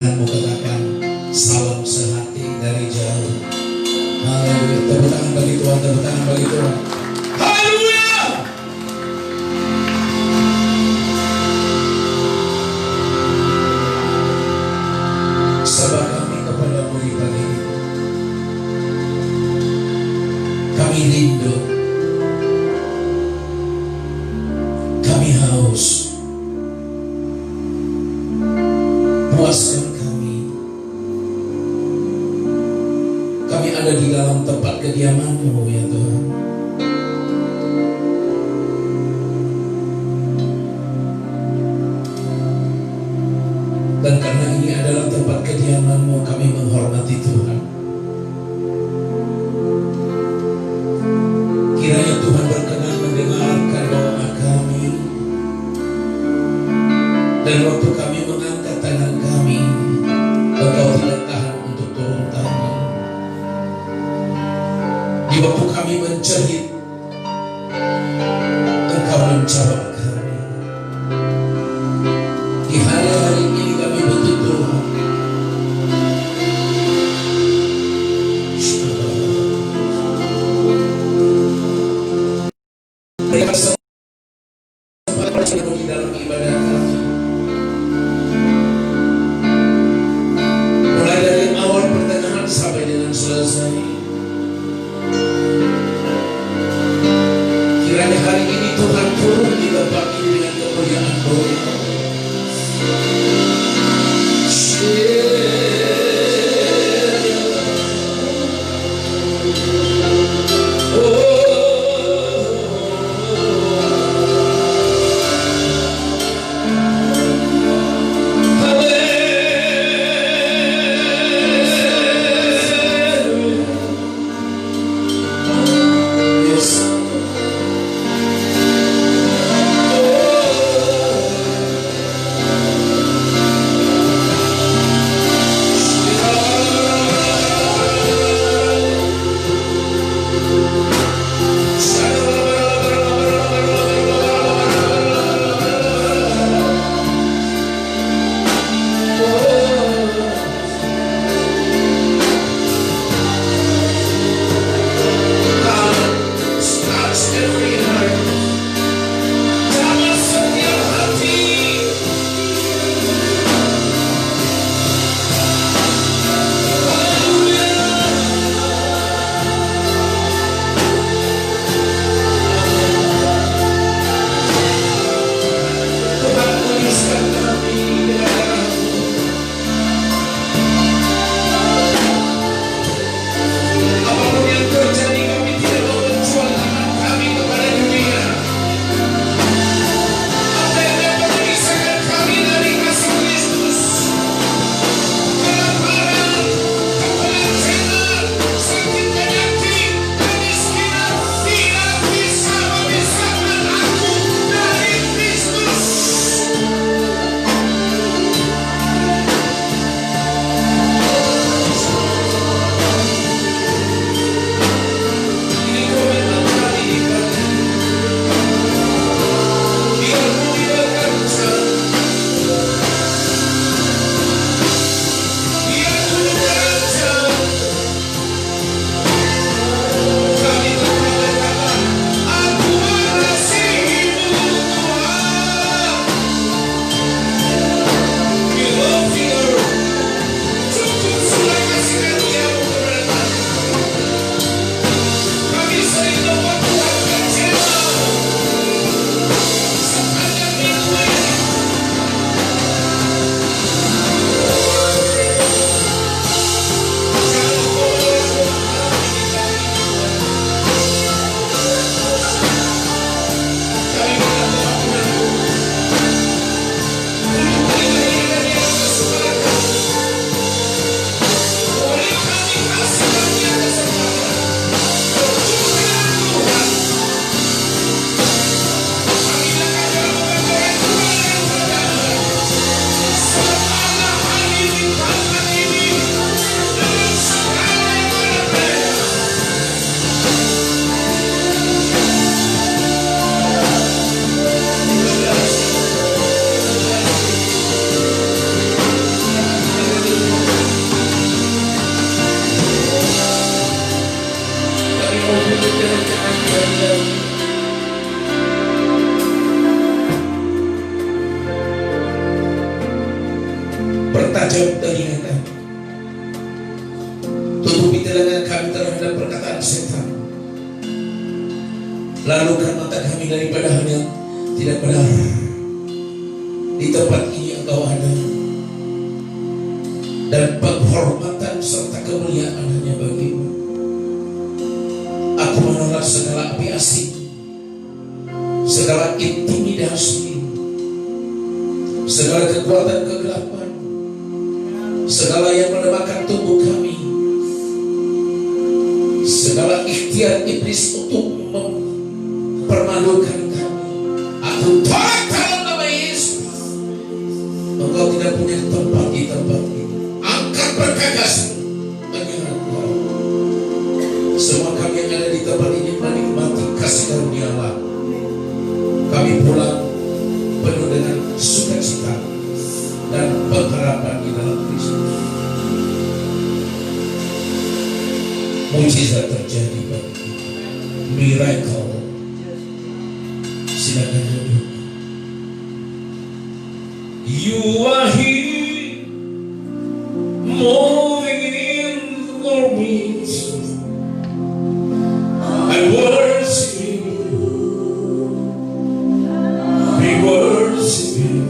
Mau katakan salam sehati dari jauh. Haleluya. Tepuk tangan bagi Tuhan, tepuk tangan bagi Tuhan. Haleluya. Sabah kami kepadamu di pagi ini. Kami rindu, kami haus. Puaskan kami. Kami ada di dalam tempat kediaman-Mu ya Tuhan. Dan karena ini adalah tempat kediaman-Mu, kami menghormati Tuhan. Kiranya Tuhan berkenan mendengarkan doa kami. Dan waktu kami mengangkat tangan kami, Engkau tidak tahan untuk turun tangan. Di waktu kami menjerit, Engkau menjawab kami. Di hari-hari ini kami butuh Tuhan. Di dalam ibadah kami, tajam telinga kami. Tutupi telinga kami terhadap perkataan setan. Lalukan mata kami daripada hal yang tidak benar. Di tempat ini Engkau ada, dan penghormatan serta kemuliaan hanya bagimu. Aku menolak segala api asing, segala intimidasi, segala kekuatan kegelapan, segala yang melemahkan tubuh kami, segala ikhtiar iblis untuk mempermalukan kami. Aku tolak dalam nama Yesus. Engkau tidak punya tempat di tempat ini. Angkat bergegas menyerang Engkau. Semua kami yang ada di tempat ini menikmati kasih karunia Allah. Kami pulang penuh dengan sukacita dan pengharapan di dalam Kristus. Mujizat terjadi bagi kita. Miracle. Silakan duduk. You are here, moving in our midst. I worship you. We worship you.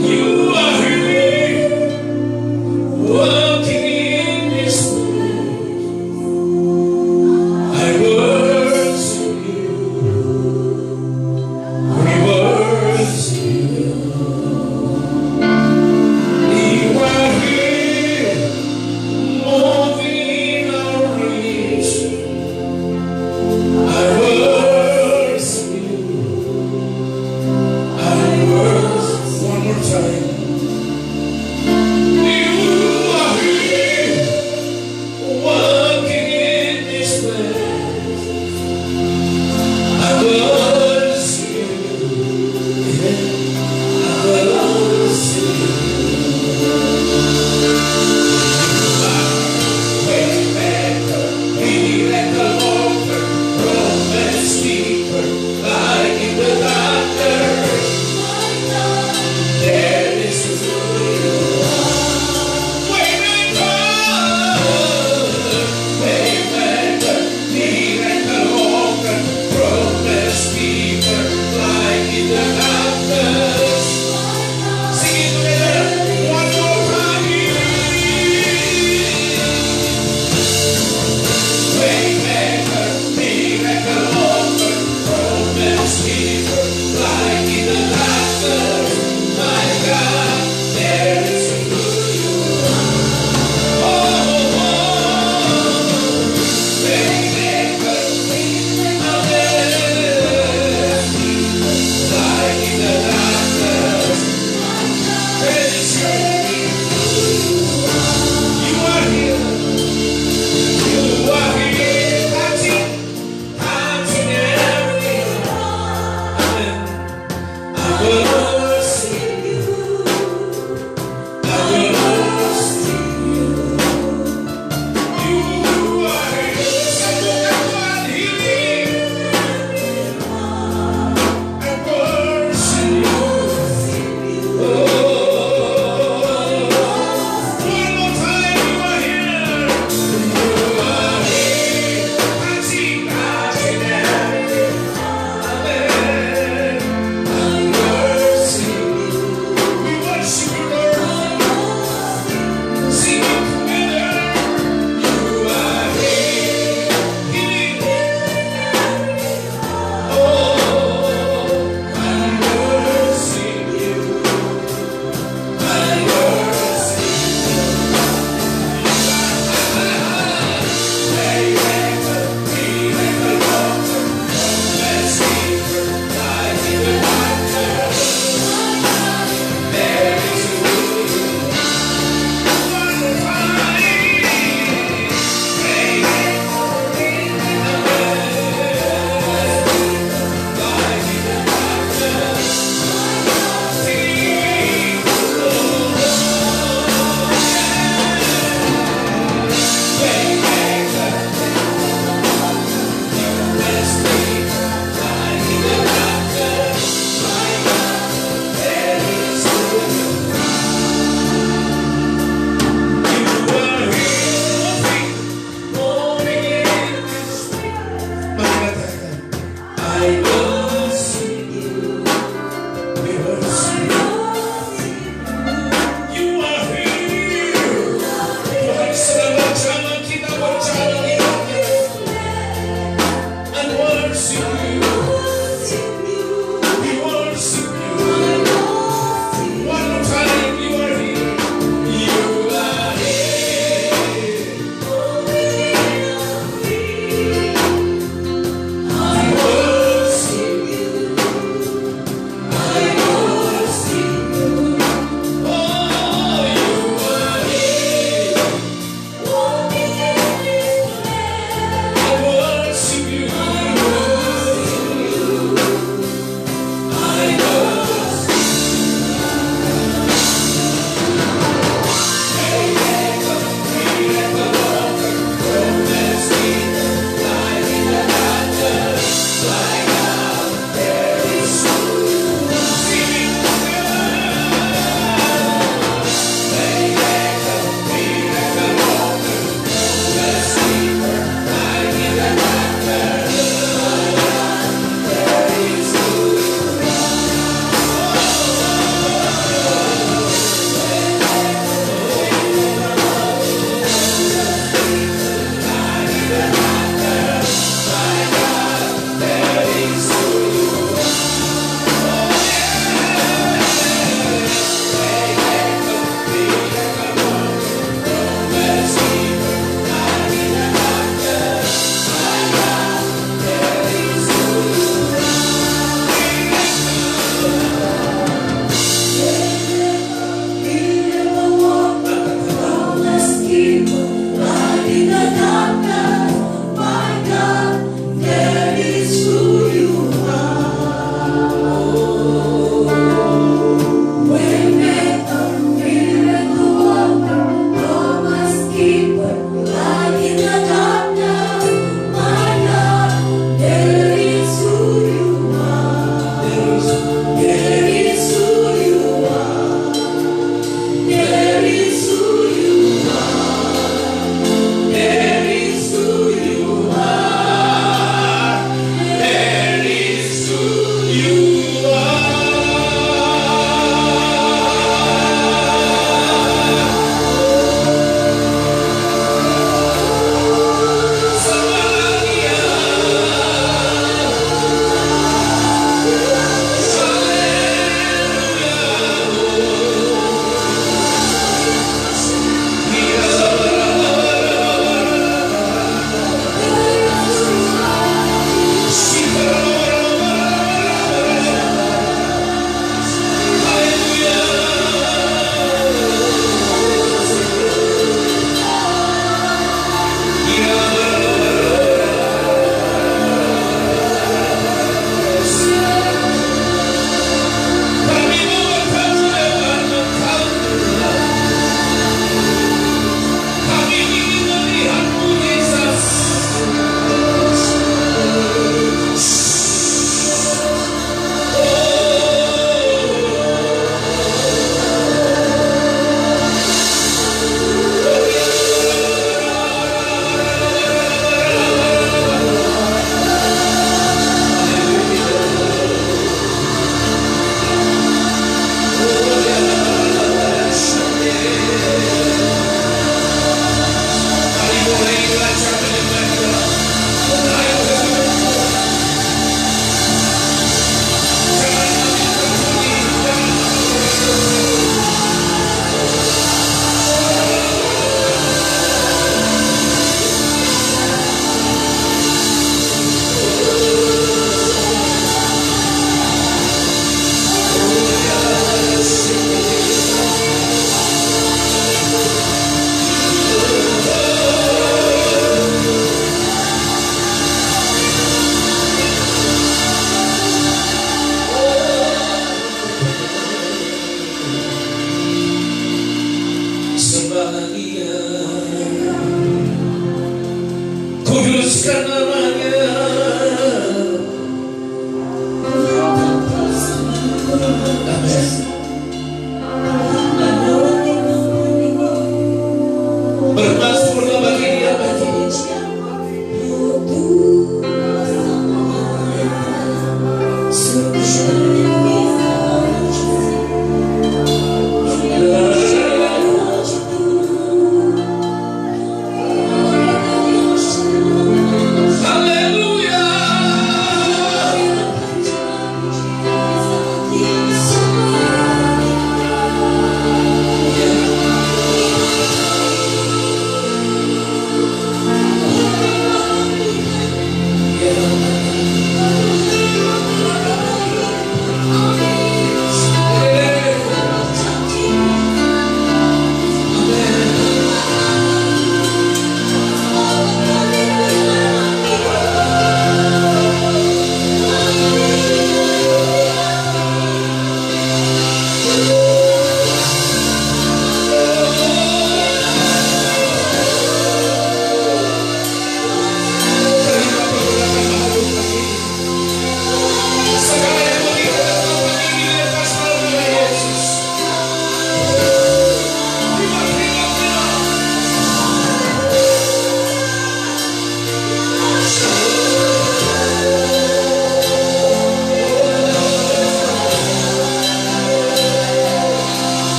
You are here, walking in this place. I worship you. We worship you.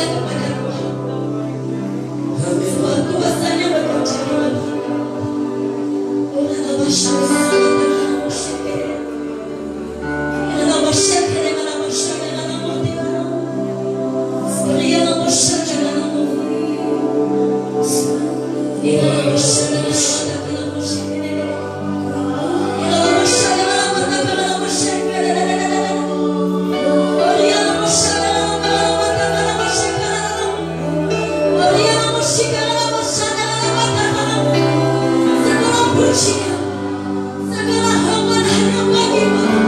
kepada Tuhan. Sebab kuasanya bekerja di mana.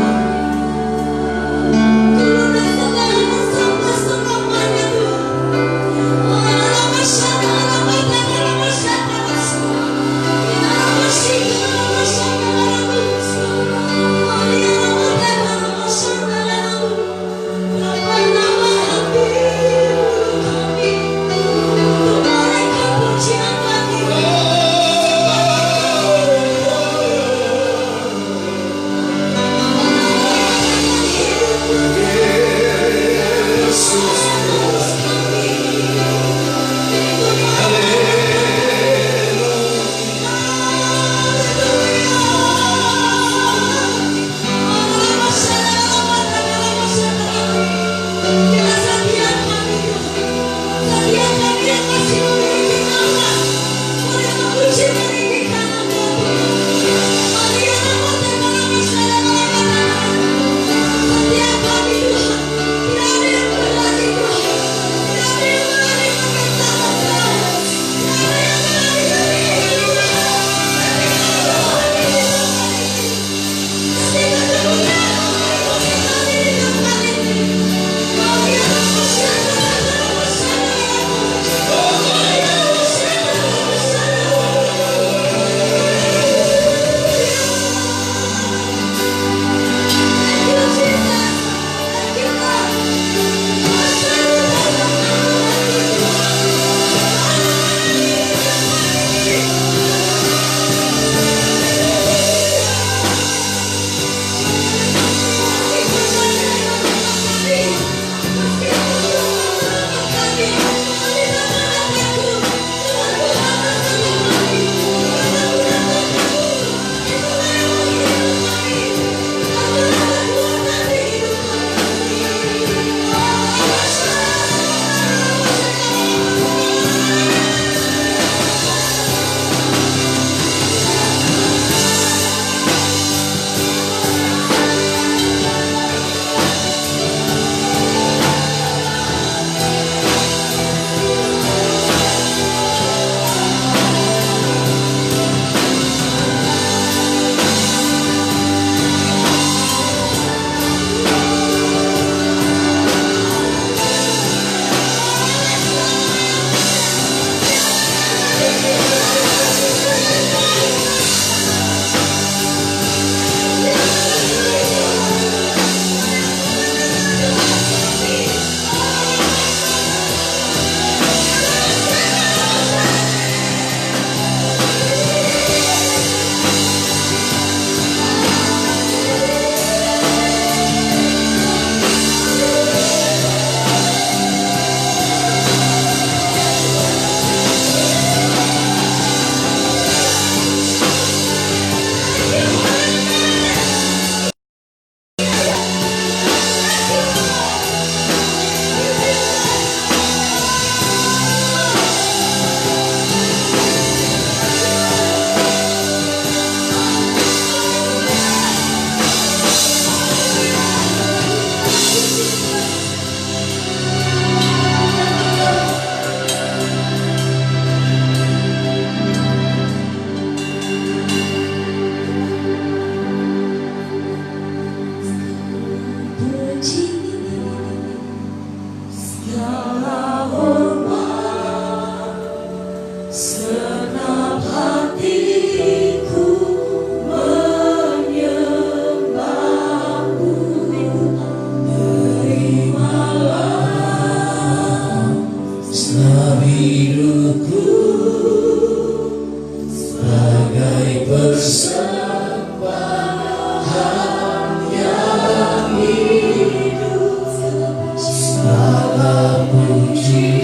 Segala puji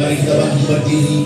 Mari kita bangkit berdiri.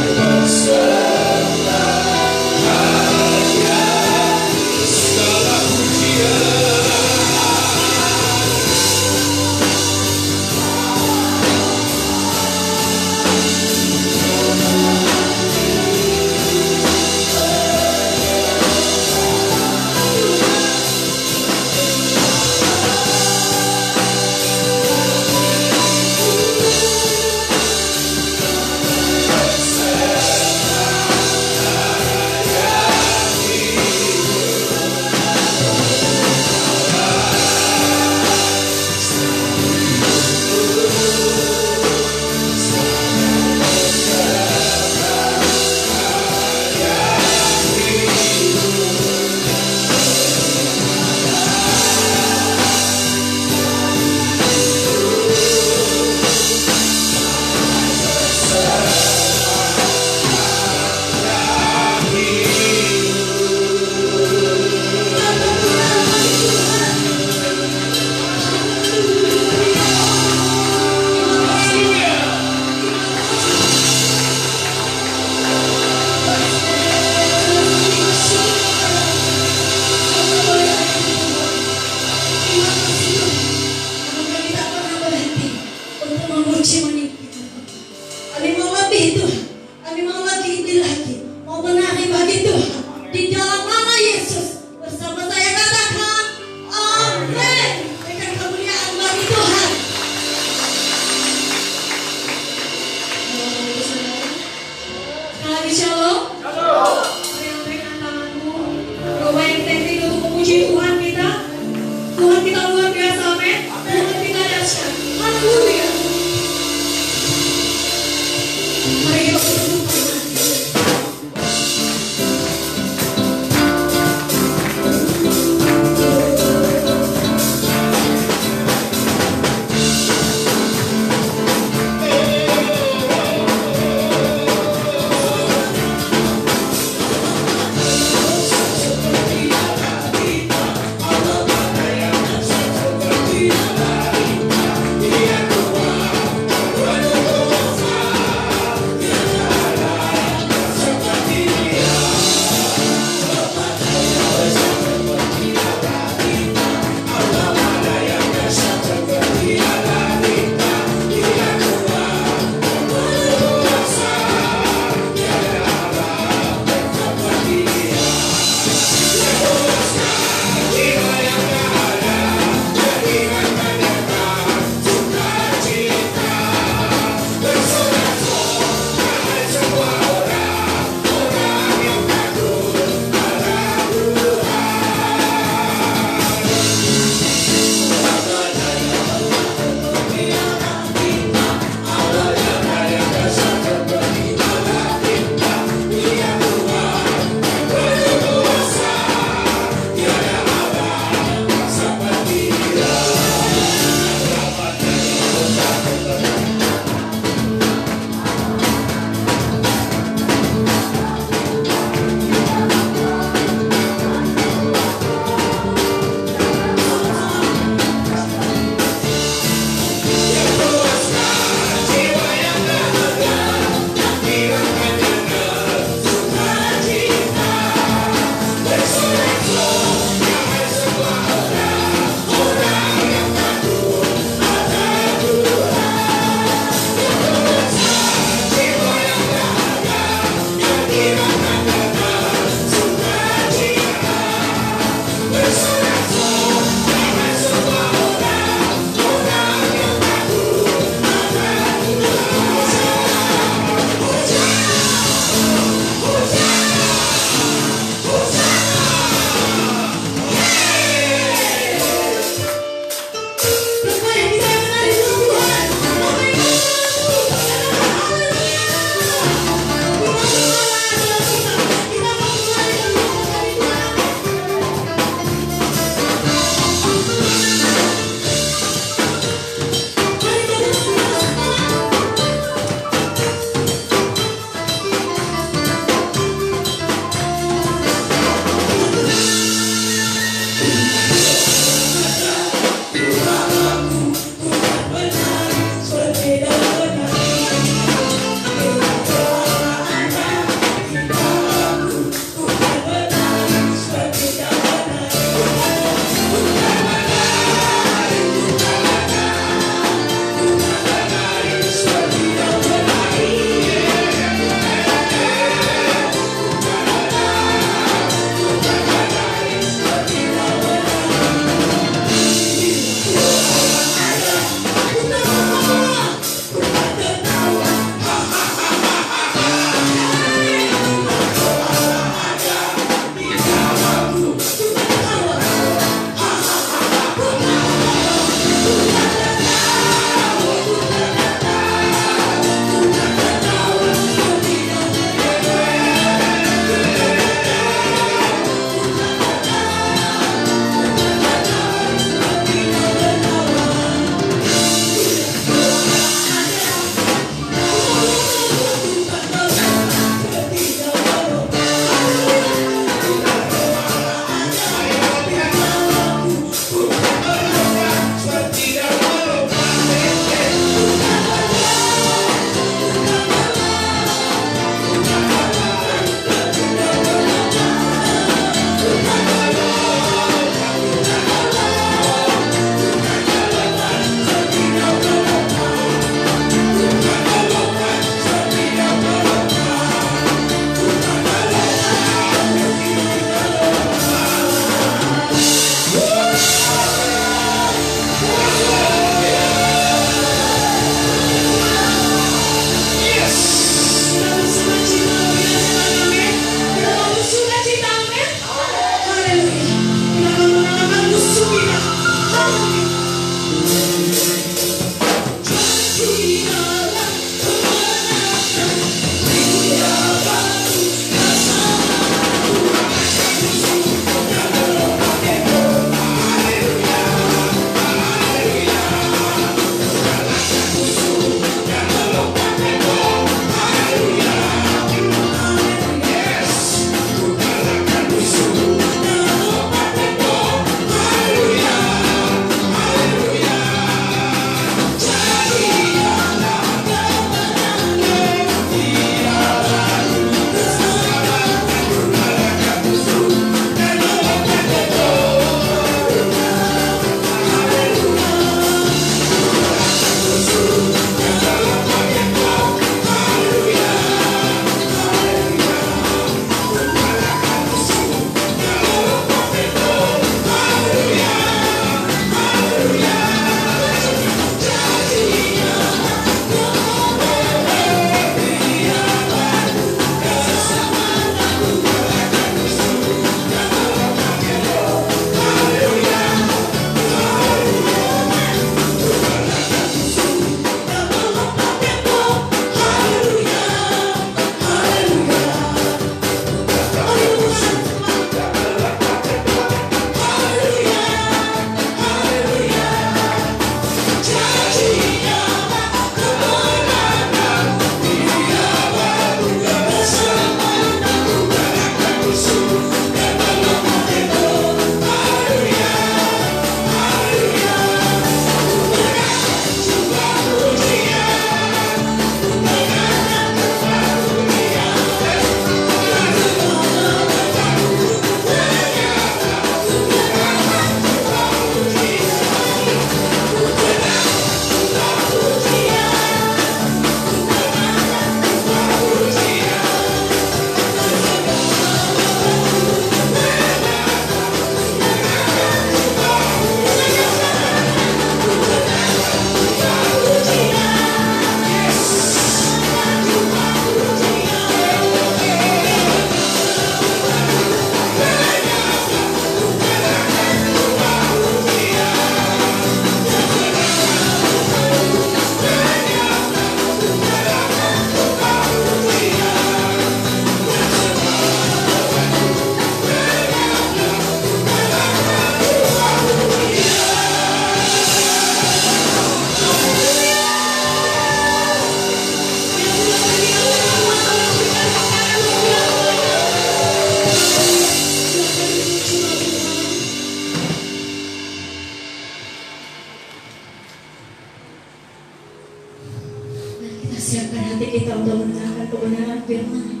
siapkan hati kita untuk mendengarkan kebenaran firman.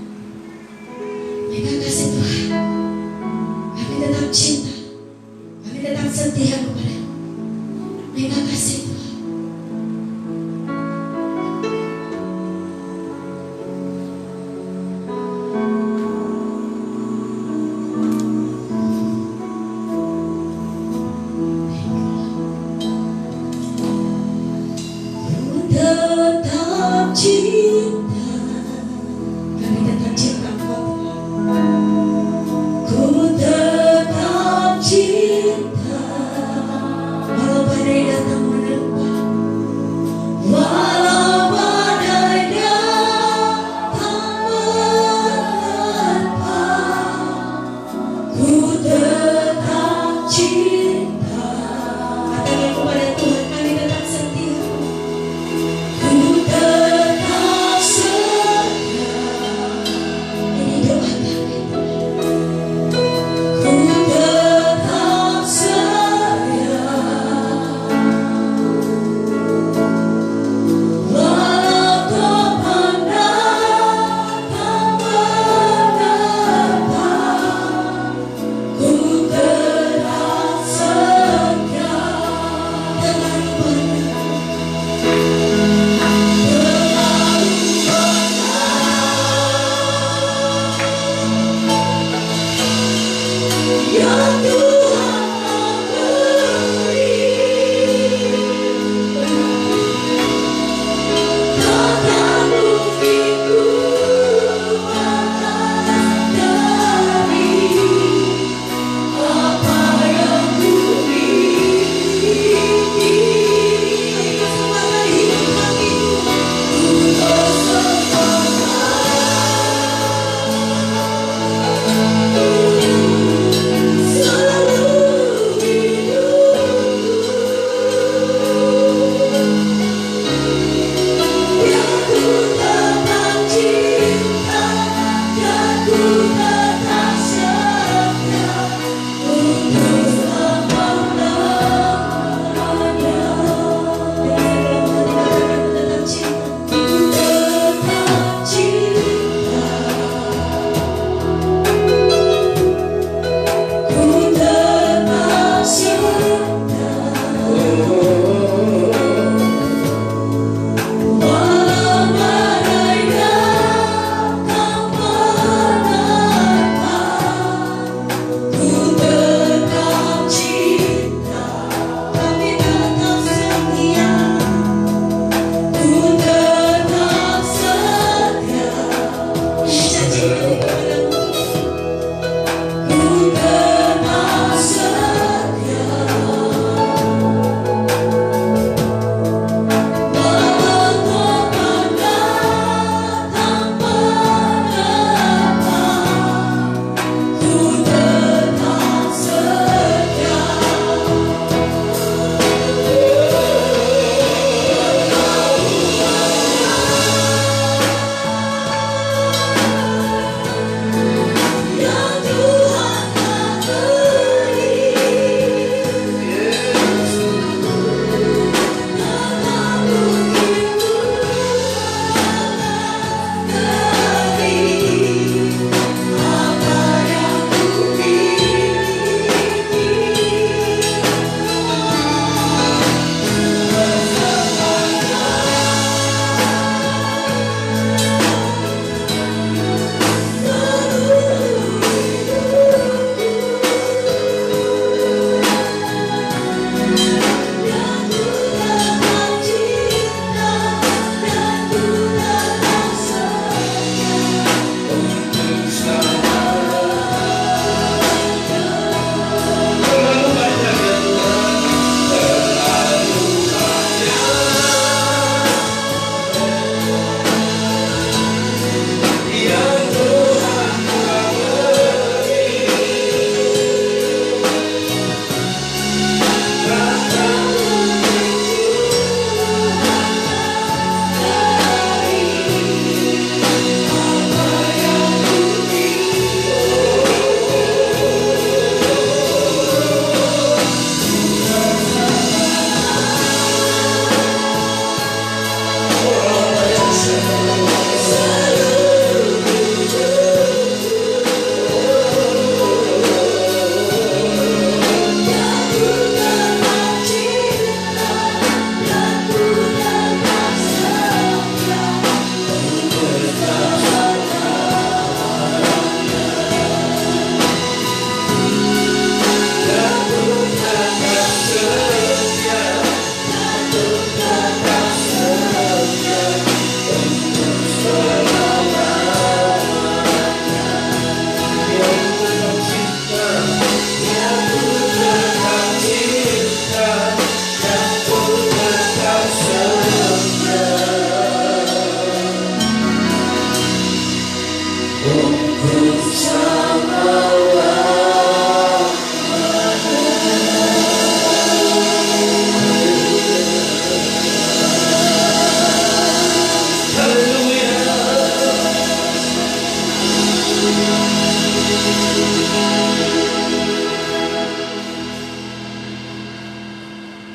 Terima kasih Tuhan. Kami tetap cinta. Kami tetap setia kepada-Mu. Terima kasih Tuhan. Tetap cinta, kami tetap cinta Engkau Tuhan. Ku tetap cinta, walau badai datang menerpa, walau badai datang menerpa, ku tetap cinta. Katakan kepada Tuhan, kami tetap setia. Ku tetap setia, ini doa kami. Ku tetap setia, walau kau pandang tak menerpa, ku tetap setia dengan benar. Ya Tuhan beri, takkan mungkin ku akan dari apa yang ku miliki. Selama hidup kami ku bersama.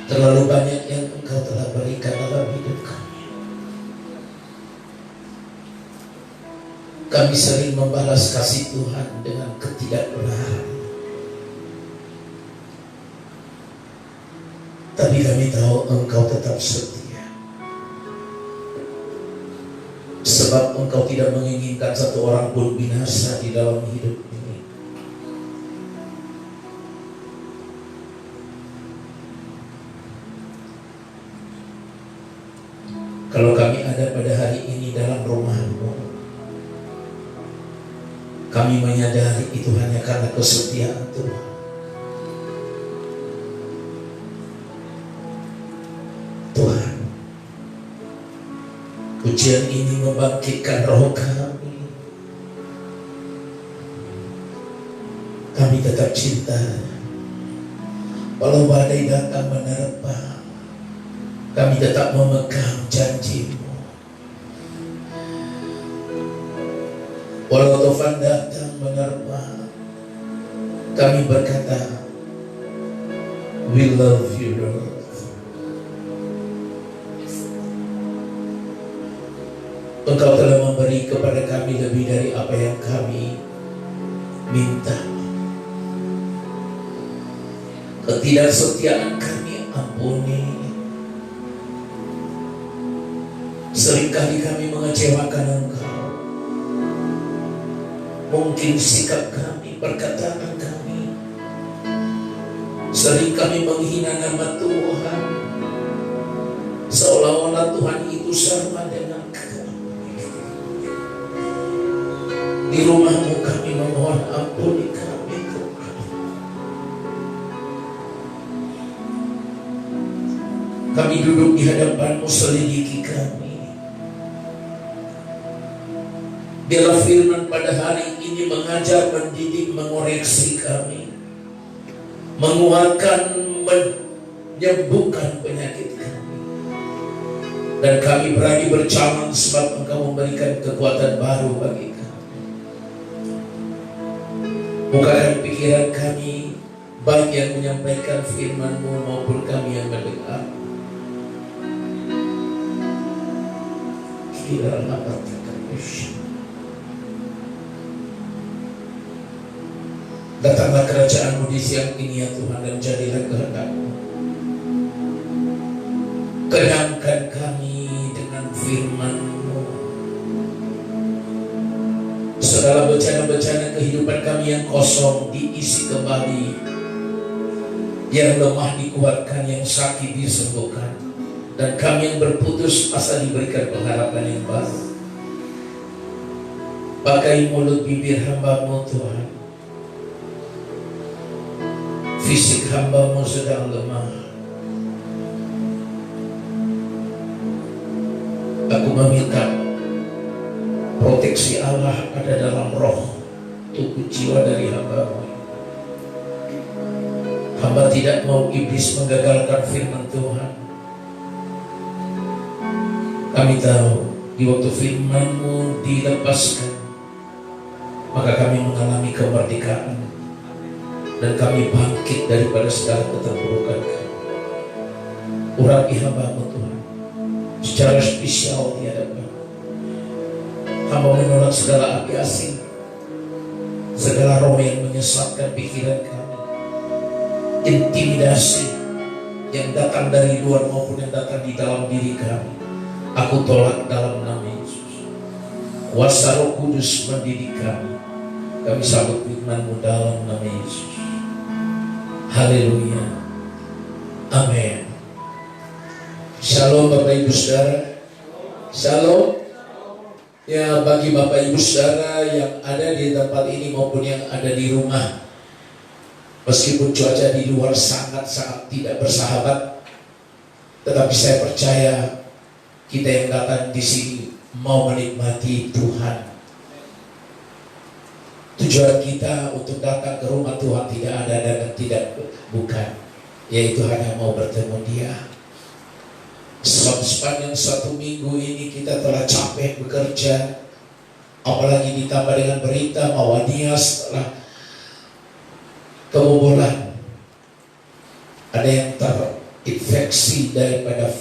Terlalu banyak yang Engkau telah berikan dalam hidup kami. Kami sering membalas kasih Tuhan dengan ketidakbenaran. Tapi kami tahu Engkau tetap setia. Sebab Engkau tidak menginginkan satu orang pun binasa di dalam hidup ini. Kalau kami ada pada hari ini dalam rumah-Mu, kami menyadari itu hanya karena kesetiaan Tuhan. Tuhan, ujian ini membangkitkan roh kami. Kami tetap cinta. Walau badai datang menerpa, kami tetap memegang janji-Mu. Walau taufan datang menerpa, kami berkata, we love you, Lord. Engkau telah memberi kepada kami lebih dari apa yang kami minta. Ketidaksetiaan kami ampuni. Seringkali kami mengecewakan Engkau. Mungkin sikap kami, perkataan kami, sering kami menghina nama Tuhan, seolah-olah Tuhan itu sama dengan kami. Di rumah-Mu kami memohon ampuni kami, Tuhan. Kami duduk di hadapan-Mu, selidiki kami. Biarlah firman pada hari ini mengajar, mendidik, mengoreksi kami, menguatkan, menyembuhkan penyakit kami. Dan kami berani bercampur sebab Engkau memberikan kekuatan baru bagi kami. Bukakan pikiran kami, baik yang menyampaikan firman-Mu maupun kami yang mendengar. Kiranya apa datanglah kerajaan-Mu di siang ini ya Tuhan, dan jadilah kehendak-Mu. Kenyangkan kami dengan firman-Mu. Segala bencana-bencana kehidupan kami yang kosong diisi kembali. Yang lemah dikuatkan, yang sakit disembuhkan. Dan kami yang berputus asa diberikan pengharapan yang baru. Pakai mulut bibir hamba-Mu Tuhan. Fisik hamba-Mu sedang lemah. Aku meminta proteksi Allah ada dalam roh, tubuh, jiwa dari hamba-Mu. Hamba tidak mau iblis menggagalkan firman Tuhan. Kami tahu di waktu firman-Mu dilepaskan, maka kami mengalami kemerdekaan. Dan kami bangkit daripada segala keterpurukan kami. Urapi hamba-Mu Tuhan secara spesial di hadapan. Hamba menolak segala api asing, segala roh yang menyesatkan pikiran kami, intimidasi yang datang dari luar maupun yang datang di dalam diri kami. Aku tolak dalam nama Yesus. Kuasa Roh Kudus mendidik kami. Kami sambut firman-Mu dalam nama Yesus. Haleluya. Amin. Shalom Bapak Ibu Saudara. Shalom. Ya, bagi Bapak Ibu Saudara yang ada di tempat ini maupun yang ada di rumah, meskipun cuaca di luar sangat-sangat tidak bersahabat, tetapi saya percaya kita yang datang di sini mau menikmati Tuhan. Tujuan kita untuk datang ke rumah Tuhan tidak ada dan tidak bukan, yaitu hanya mau bertemu Dia. Sebab sepanjang 1 minggu ini kita telah capek bekerja, apalagi ditambah dengan berita bahwa Dia setelah kebobolan ada yang terinfeksi terinfeksi daripada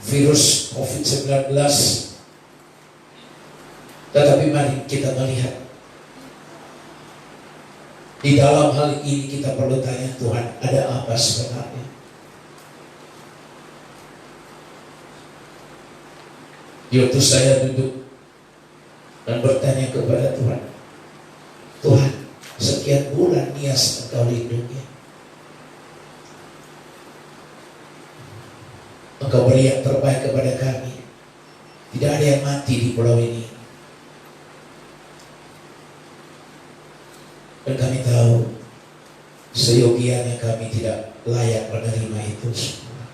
virus COVID-19. Tetapi mari kita melihat, di dalam hal ini kita perlu tanya Tuhan, ada apa sebenarnya? Yaitu saya duduk dan bertanya kepada Tuhan, Tuhan, sekian bulan Nias Engkau lindungi, Engkau beri yang terbaik kepada kami. Tidak ada yang mati di pulau ini. Dan kami tahu seyogianya kami tidak layak menerima itu semua.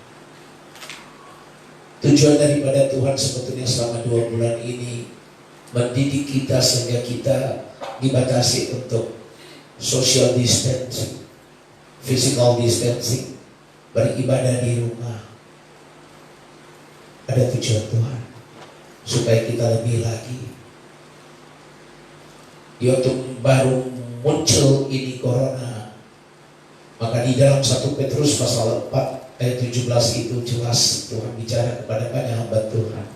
Tujuan daripada Tuhan sebetulnya selama 2 bulan ini mendidik kita sehingga kita dibatasi untuk social distancing, physical distancing, beribadah di rumah. Ada tujuan Tuhan supaya kita lebih lagi. Yaitu baru muncul ini corona, maka di dalam 1 Petrus pasal 4 ayat 17 itu jelas Tuhan bicara kepada banyak hamba Tuhan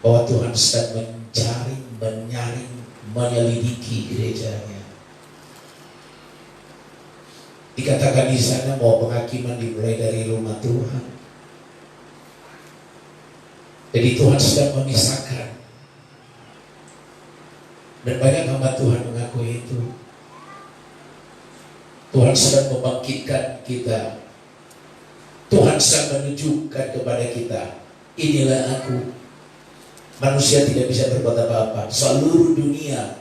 bahwa Tuhan sedang mencari, menyaring, menyelidiki gerejanya. Dikatakan di sana bahwa penghakiman dimulai dari rumah Tuhan. Jadi Tuhan sedang memisahkan. Dan banyak hamba Tuhan mengakui itu. Tuhan sedang membangkitkan kita. Tuhan sedang menunjukkan kepada kita, inilah aku. Manusia tidak bisa berbuat apa-apa. Seluruh dunia,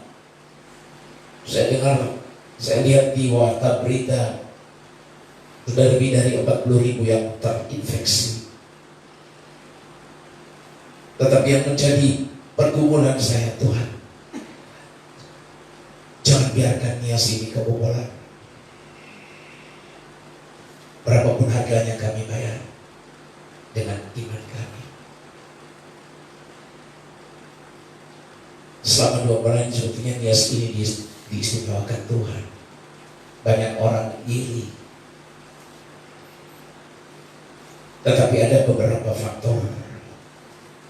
saya dengar, saya lihat di warta berita, sudah lebih dari 40.000 yang terinfeksi. Tetapi yang menjadi pergumulan saya, Tuhan, jangan biarkan Nias ini kebobolan. Berapapun harganya kami bayar dengan iman kami. Selama 2 bulan sebetulnya Nias ini diistimewakan Tuhan. Banyak orang iri. Tetapi ada beberapa faktor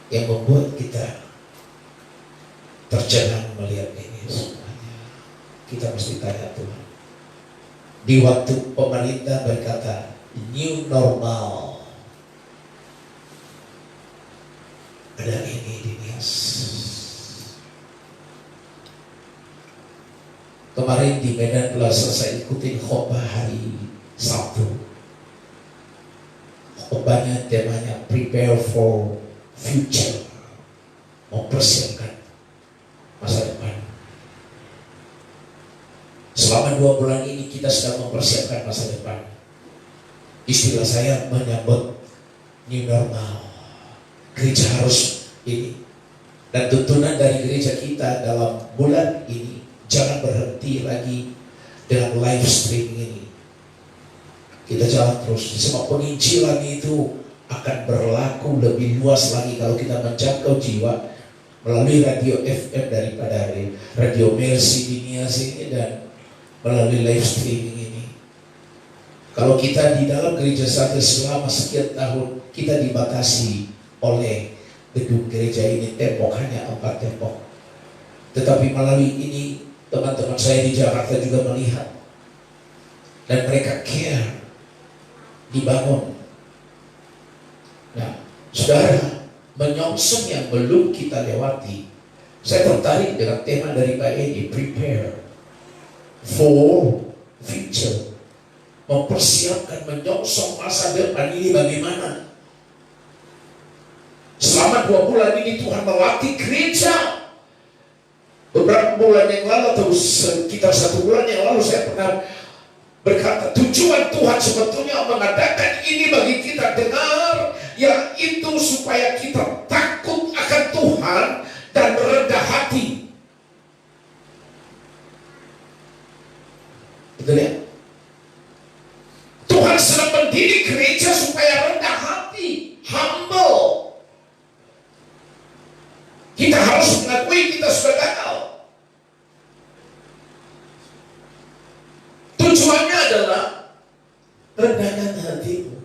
yang membuat kita tercengang melihat ini semuanya. Kita mesti tanya Tuhan. Di waktu pemerintah berkata new normal, ada ini di Nias. Kemarin di Medan Plaza saya ikutin khotbah hari Sabtu. Khotbahnya temanya prepare for future, mempersiapkan masa depan. Selama 2 bulan ini kita sedang mempersiapkan masa depan. Istilah saya menyambut new normal. Gereja harus ini. Dan tuntunan dari gereja kita dalam bulan ini, jangan berhenti lagi dengan live streaming ini. Kita jalan terus. Sebab penginjilan itu akan berlaku lebih luas lagi kalau kita menjangkau jiwa melalui radio FM daripada radio Mercy di Nias ini dan melalui live streaming ini. Kalau kita di dalam gereja satu selama sekian tahun, kita dibatasi oleh gedung gereja ini, tembok hanya 4 tembok. Tetapi melalui ini, teman-teman saya di Jakarta juga melihat dan mereka care, dibangun. Nah, saudara, menyongsong yang belum kita lewati. Saya tertarik dengan tema dari Pak Edi, prepare for future. Mempersiapkan, menyongsong masa depan ini bagaimana. Selama 2 bulan ini Tuhan melatih gereja. Beberapa bulan yang lalu atau sekitar 1 bulan yang lalu saya pernah berkata, tujuan Tuhan sebetulnya mengadakan ini bagi kita dengar, yaitu supaya kita takut akan Tuhan dan rendah hati. Betul ya? Tuhan sedang mendidik gereja supaya rendah hati, humble. Kita harus mengakui kita sudah gagal. Tujuannya adalah rendahkan hatimu.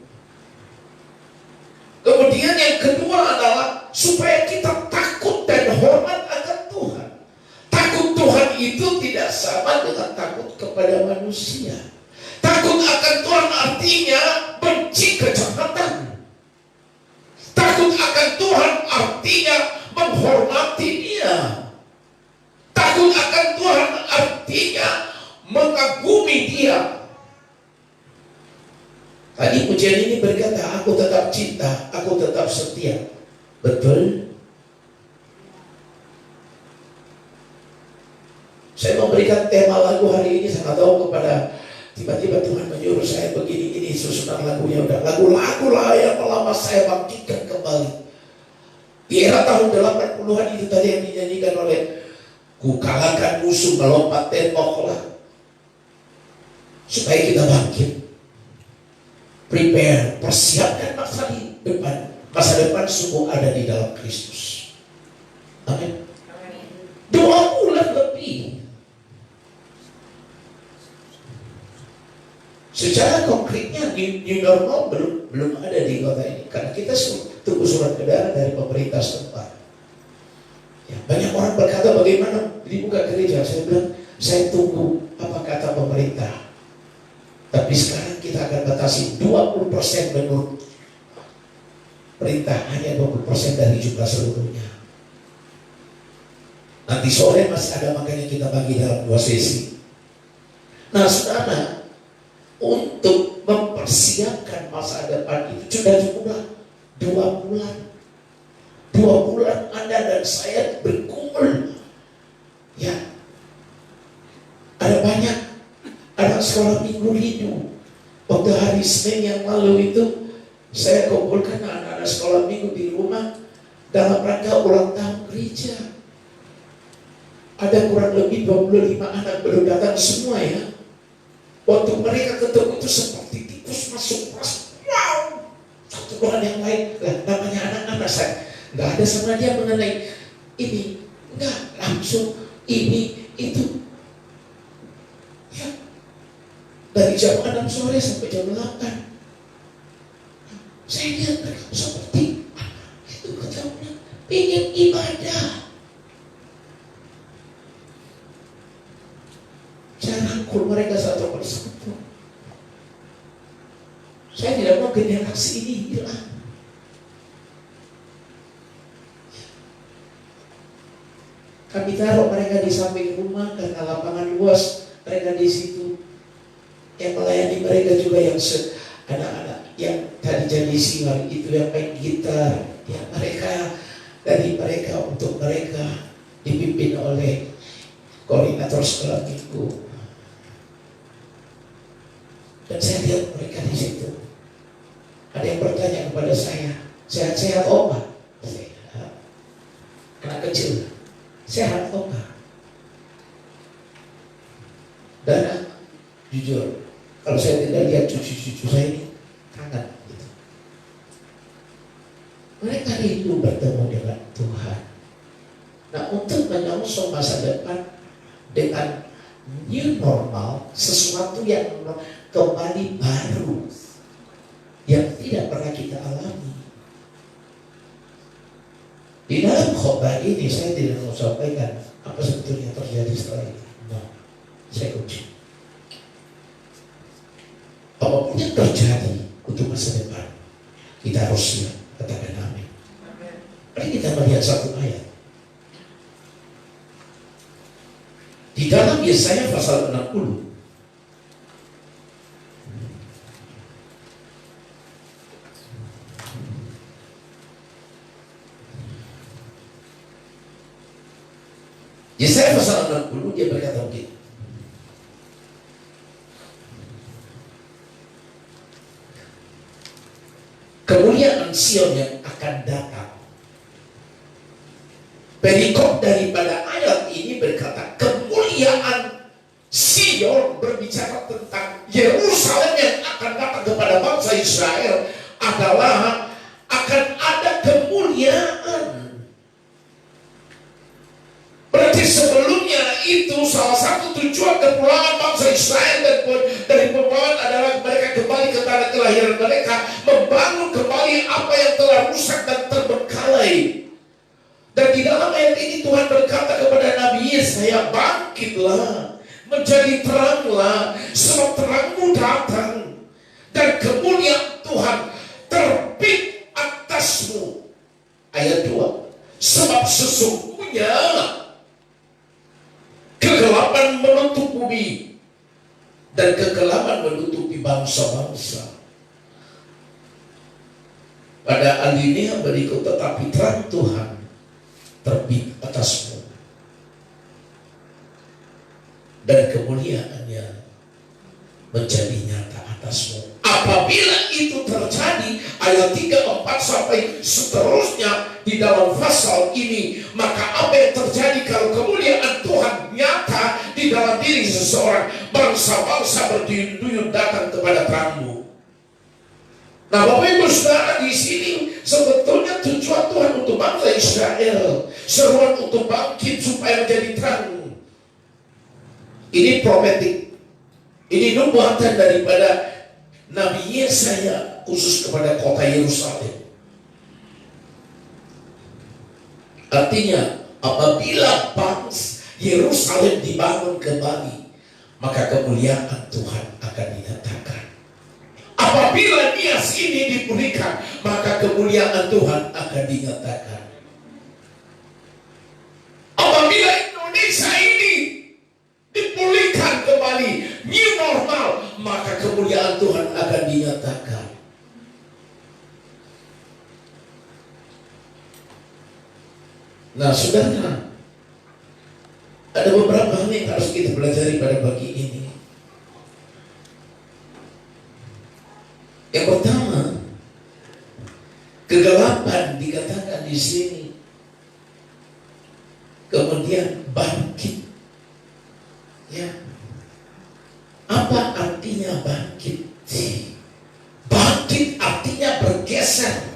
Kemudian yang kedua adalah supaya kita takut dan hormat akan Tuhan. Takut Tuhan itu tidak sama dengan takut kepada manusia. Takut akan Tuhan artinya benci kejahatan. Takut akan Tuhan artinya menghormati Dia. Takut akan Tuhan artinya mengagumi Dia. Tadi pujian ini berkata, aku tetap cinta, aku tetap setia. Betul? Saya memberikan tema lagu hari ini, saya tahu kepada tiba-tiba Tuhan menyuruh saya begini, ini susunan lagunya udah lagu-lagu lah yang lama saya bangkitkan kembali. Di era tahun 80-an itu tadi yang dinyanyikan oleh ku kalahkan musuh melompat tembok lah. Supaya kita bangkit. Prepare, persiapkan masa depan. Masa depan sungguh ada di dalam Kristus. Amin. 2 bulan lebih. Secara konkretnya new normal belum ada di kota ini. Karena kita tunggu surat edaran dari pemerintah setempat. Ya, banyak orang berkata bagaimana dibuka gereja. Saya bilang, saya tunggu apa kata pemerintah. Tapi sekarang kita akan batasi 20% menurut perintah, hanya 20% dari jumlah seluruhnya. Nanti sore masih ada, makanya kita bagi dalam 2 sesi. Nah saudara, untuk mempersiapkan masa depan itu sudah cukup 2 bulan. 2 bulan Anda dan saya berkumpul. Ya, ada banyak. Ada sekolah minggu hidup. Waktu hari Senin yang lalu itu saya kumpulkan anak-anak sekolah minggu di rumah dalam rangka ulang tahun gereja. Ada kurang lebih 25 anak belum datang semua ya. Waktu mereka ketemu itu seperti tikus masuk kelas. Wow, satu Tuhan yang lain. Lah, namanya anak-anak saya nggak ada sama dia mengenai ini, nggak langsung ini itu. Ya. Dari jam 6 sore sampai jam 8. Saya lihat mereka seperti itu kejauhan, ingin ibadah. Saya rangkul mereka satu persatu. Saya tidak mau generasi ini hilang. Kami taruh mereka di samping rumah karena lapangan luas, mereka di situ. Yang melayani mereka juga yang anak-anak yang tadi jadi siwar itu yang main gitar, ya mereka dari mereka untuk mereka dipimpin oleh koordinator sekolah minggu. Dan saya lihat mereka di situ. Ada yang bertanya kepada saya, sehat-sehat Oma? Sehat. Anak kecil, sehat Oma? Dan jujur, kalau saya tidak lihat cucu-cucu saya ini kangen gitu. Mereka rindu bertemu dengan Tuhan. Nah, untuk menyongsong masa depan dengan new normal, sesuatu yang kembali baru yang tidak pernah kita alami. Di dalam khotbah ini saya tidak mau sampaikan apa sebetulnya terjadi setelah itu. Nah, saya kunci. Apapun yang terjadi untuk masa depan, kita harus siap. Katakan amin. Mari kita melihat satu ayat. Di dalam Yesaya pasal 60. Yesaya pasal 60 dia berkata begini. Kemuliaan Sion yang akan datang. Perikop daripada ayat ini berkata, kemuliaan Sion berbicara tentang Yerusalem yang akan datang kepada bangsa Israel adalah akan ada kemuliaan. Berarti sebelumnya itu salah satu tujuan kepulangan bangsa Israel dari pepulangan adalah mereka kembali ke tanah kelahiran mereka, membangun kembali apa yang telah rusak dan terbengkalai. Dan di dalam ayat ini Tuhan berkata kepada Nabi Yesaya, bangkitlah, menjadi teranglah, sebab terangmu datang, dan kemuliaan Tuhan terbit atasmu. Ayat 2, sebab sesungguhnya kegelapan menutup bumi, dan kegelapan menutupi bangsa-bangsa. Pada alinea berikut, tetapi terang Tuhan terbit atasmu, dan kemuliaannya menjadi nyata atasmu. Apabila itu terjadi, ayat 3, 4 sampai seterusnya di dalam pasal ini, maka apa yang terjadi kalau kemuliaan Tuhan nyata di dalam diri seseorang? Bangsa-bangsa berduyun-duyun datang kepada terangmu. Nah, Bapak Ibu Saudara, di sini sebetulnya tujuan Tuhan untuk bangsa Israel, seruan untuk bangkit supaya menjadi terang. Ini profetik, ini nubuatan daripada Nabi Yesaya khusus kepada kota Yerusalem. Artinya, apabila bangsa Yerusalem dibangun kembali, maka kemuliaan Tuhan akan dinyatakan. Apabila nias ini dipulihkan, maka kemuliaan Tuhan akan dinyatakan. Apabila Indonesia ini dipulihkan kembali, new normal, maka kemuliaan Tuhan akan dinyatakan. Nah, saudara, ada beberapa hal yang harus kita pelajari pada pagi ini. Yang pertama, kegelapan dikatakan di sini, kemudian bangkit. Ya, apa artinya bangkit? Bangkit artinya bergeser.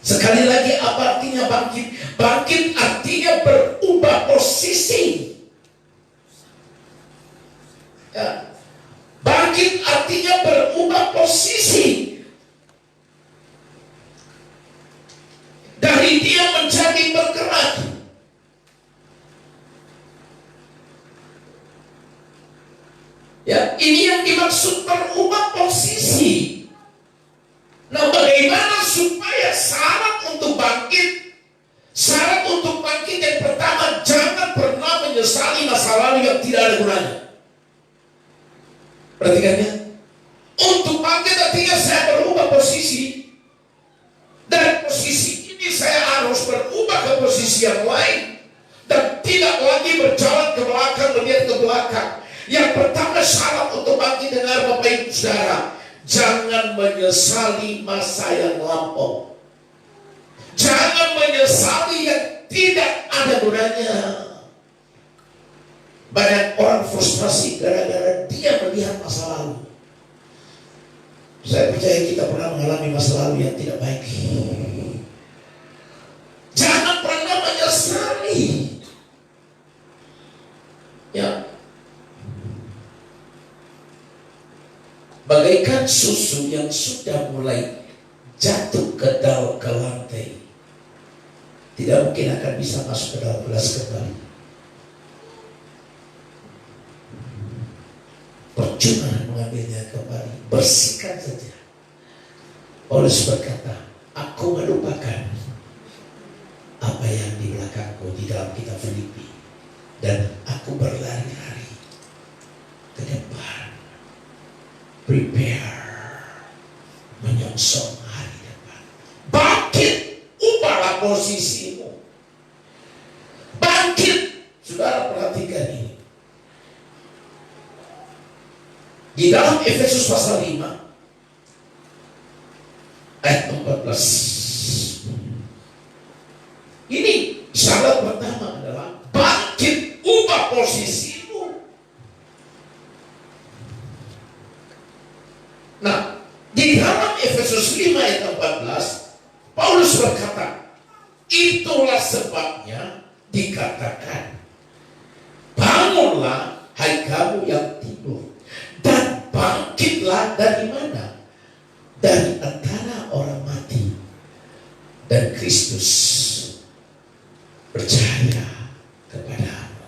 Sekali lagi, apa artinya bangkit? Bangkit artinya berubah posisi. Ya. Bangkit artinya berubah posisi. Dari dia menjadi bergerak. Ya, ini yang dimaksud berubah posisi. Nah, bagaimana supaya syarat untuk bangkit? Syarat untuk bangkit yang pertama, jangan pernah menyesali masa lalu yang tidak ada gunanya. Perhatikannya, untuk bangkit artinya saya berubah posisi. Dan posisi ini saya harus berubah ke posisi yang lain. Dan tidak lagi berjalan ke belakang, melihat ke belakang. Yang pertama syarat untuk bangkit, dengar Bapak Ibu Saudara, jangan menyesali masa yang lampau. Jangan menyesali yang tidak ada gunanya. Banyak orang frustrasi gara-gara dia melihat masa lalu. Saya percaya kita pernah mengalami masa lalu yang tidak baik. Jangan pernah menyesali. Ya. Bagaikan susu yang sudah mulai jatuh ke lantai, tidak mungkin akan bisa masuk ke dalam gelas kembali. Percuma mengambilnya kembali, bersihkan saja. Paulus berkata, aku melupakan apa yang di belakangku di dalam kitab Filipi, dan aku berlari-lari ke depan. Prepare, menyongsong hari depan. Bangkit, ubahlah posisimu. Bangkit, saudara perhatikan ini. Di dalam Efesus pasal 5 ayat 14. Ini syarat pertama adalah bangkit, ubah posisimu. Nah, di dalam Efesus 5 ayat 14, Paulus berkata, itulah sebabnya dikatakan, bangunlah hai kamu yang tidur, dan bangkitlah dari mana? Dari antara orang Kristus percaya kepadamu.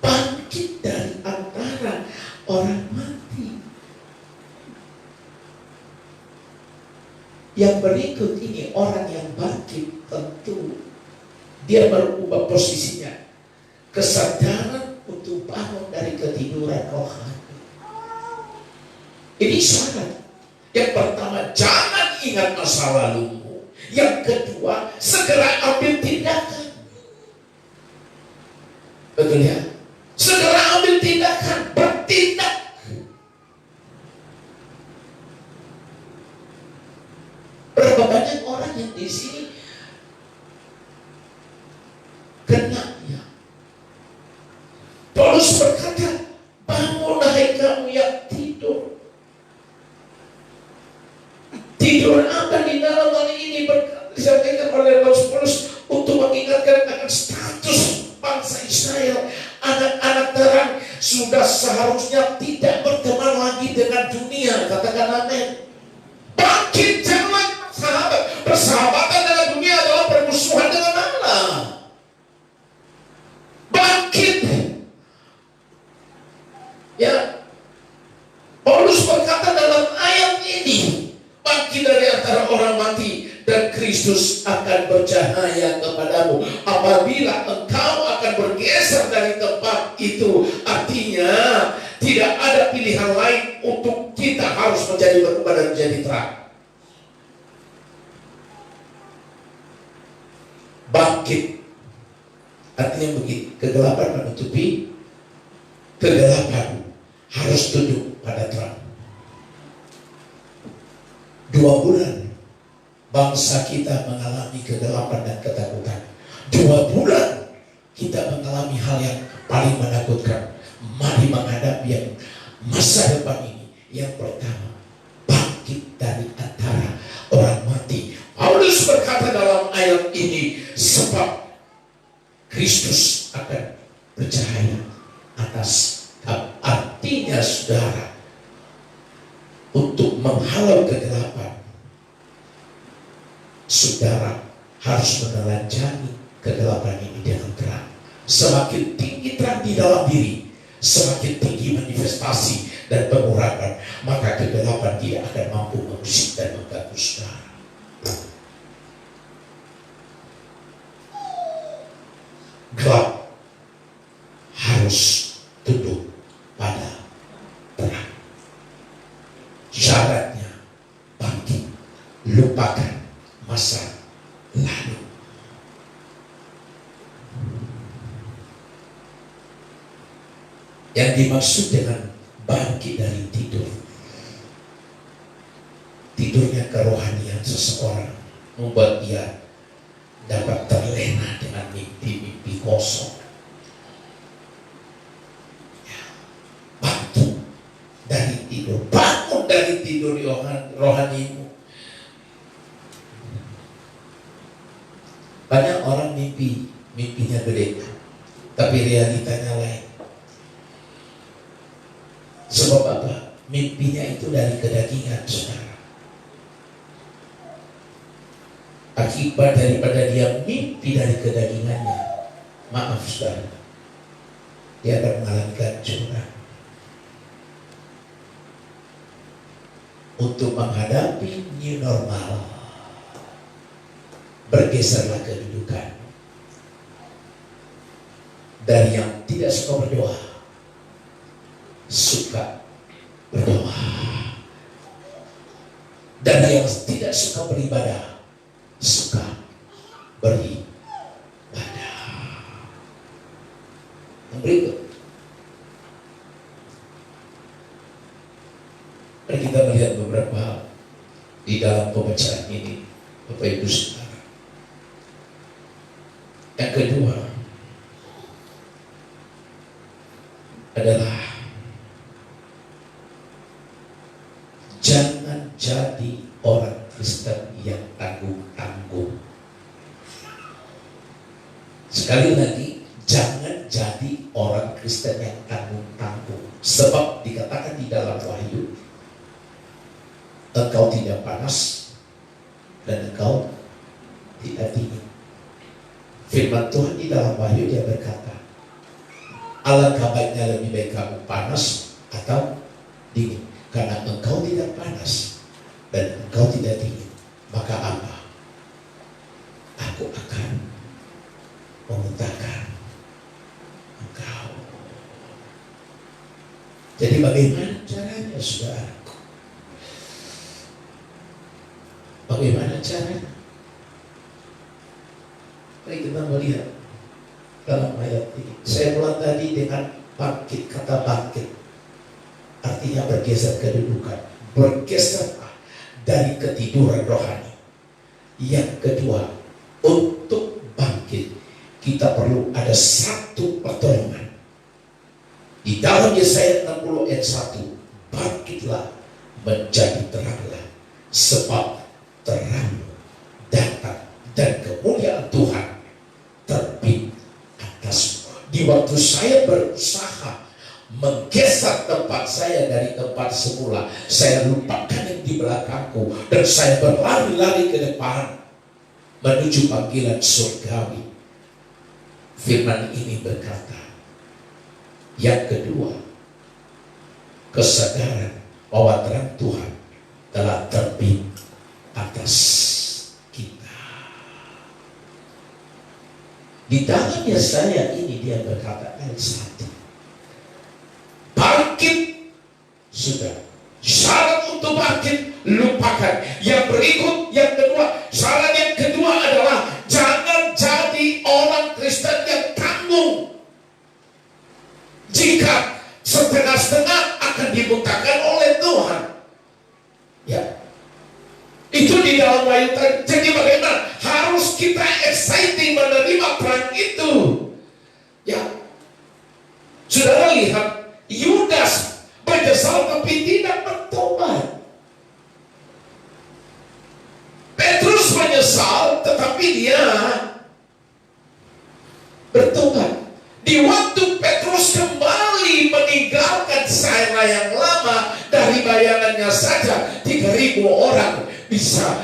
Bangkit dari antara orang mati. Yang berikut ini orang yang bangkit, tentu dia berubah posisinya. Kesadaran untuk bangun dari ketiduran rohani. Ini syarat. Yang pertama, jangan ingat masa lalumu. Yang kedua, segera ambil tindakan. Betul ya? Segera ambil tindakan, bertindak. Berapa banyak orang yang di sini kenanya. Paulus berkata, bangun hai kamu yang tidur. Tidur apa di dalam hal ini disampaikan oleh Paulus untuk mengingatkan akan status bangsa Israel. Anak-anak terang sudah seharusnya tidak berteman lagi dengan dunia. Katakan amin. Bangkit, jangan sahabat. Persahabatan dengan dunia adalah permusuhan dengan Allah. Bangkit. Ya, Paulus berkata dalam ayat ini, bangkit dari antara orang mati dan Kristus akan bercahaya kepadamu. Apabila engkau akan bergeser dari tempat itu, artinya tidak ada pilihan lain untuk kita harus menjadi berubah dan menjadi terang. Bangkit artinya begitu, kegelapan menutupi kegelapan, harus tunduk pada terang. 2 bulan bangsa kita mengalami kegelapan dan ketakutan. 2 bulan kita mengalami hal yang paling menakutkan. Mari menghadapi yang masa depan ini. Yang pertama, bangkit dari antara orang mati. Paulus berkata dalam ayat ini, sebab Kristus akan bercahaya atas kamu. Artinya saudara, untuk menghalau kegelapan, saudara harus menelanjangi kegelapan ini dengan terang. Semakin tinggi terang di dalam diri, semakin tinggi manifestasi dan pengurapan, maka kegelapan tidak akan mampu mengusik dan mengganggu saudara. Gelap harus tunduk pada terang. Syaratnya bangkit, lupakan masa lalu. Yang dimaksud dengan bangkit dari tidur, tidurnya kerohanian seseorang membuat dia dapat terlena dengan mimpi-mimpi kosong. Bangkit dari tidur, bangun dari tidur rohanimu. Banyak orang mimpinya gede, tapi realitanya lain. Sebab apa? Mimpinya itu dari kedagingan, saudara. Akibat daripada dia mimpi dari kedagingannya, maaf saudara, dia akan mengalami kehancuran. Untuk menghadapi new normal, bergeserlah kedudukan dari yang tidak suka berdoa, suka berdoa, dan yang tidak suka beribadah, suka beribadah. Yang berikut, mari kita melihat beberapa hal di dalam pembacaan ini, Bapak Ibu Saudara. Yang kedua adalah jangan jadi orang Kristen yang tanggung-tanggung. Sekali lagi, jangan jadi orang Kristen yang tanggung-tanggung. Sebab dikatakan di dalam Wahyu, engkau tidak panas dan engkau tidak dingin. Firman Tuhan di dalam Wahyu dia berkata, alangkah baiknya lebih baik kamu panas atau dingin. Karena engkau tidak panas dan engkau tidak dingin, maka apa? Aku akan memuntahkan engkau. Jadi bagaimana caranya, saudaraku? Bagaimana caranya? Mari kita melihat dalam ayat ini. Saya mulai tadi dengan bangkit, kata bangkit. Artinya bergeser kedudukan. Bergeser dari ketiduran rohani. Yang kedua, untuk bangkit, kita perlu ada satu pertolongan. Di dalam Yesaya 60 ayat 1, bangkitlah menjadi teranglah, sebab terang datang dan kemuliaan Tuhan terbit atasmu. Di waktu saya berusaha menggeser tempat saya dari tempat semula, saya lupakan yang di belakangku dan saya berlari-lari ke depan menuju panggilan surgawi. Firman ini berkata, yang kedua, kesadaran bahwa terang Tuhan telah terbit atas kita. Di dalam Yesaya ini dia berkata ayat 1, bangkit sudah. Syarat untuk bangkit lupakan. Yang berikut, yang kedua, syarat yang kedua adalah jangan jadi orang Kristen yang tanggung. Jika setengah-setengah akan dibutakan oleh Tuhan. Ya, itu di dalam Wahyu. Jadi bagaimana? Harus kita exciting menerima perang itu. Ya, saudara lihat Yudas menyesal tapi tidak bertobat. Petrus menyesal tetapi dia bertobat. Di waktu Petrus kembali meninggalkan Saira yang lama, dari bayangannya saja 3.000 orang bisa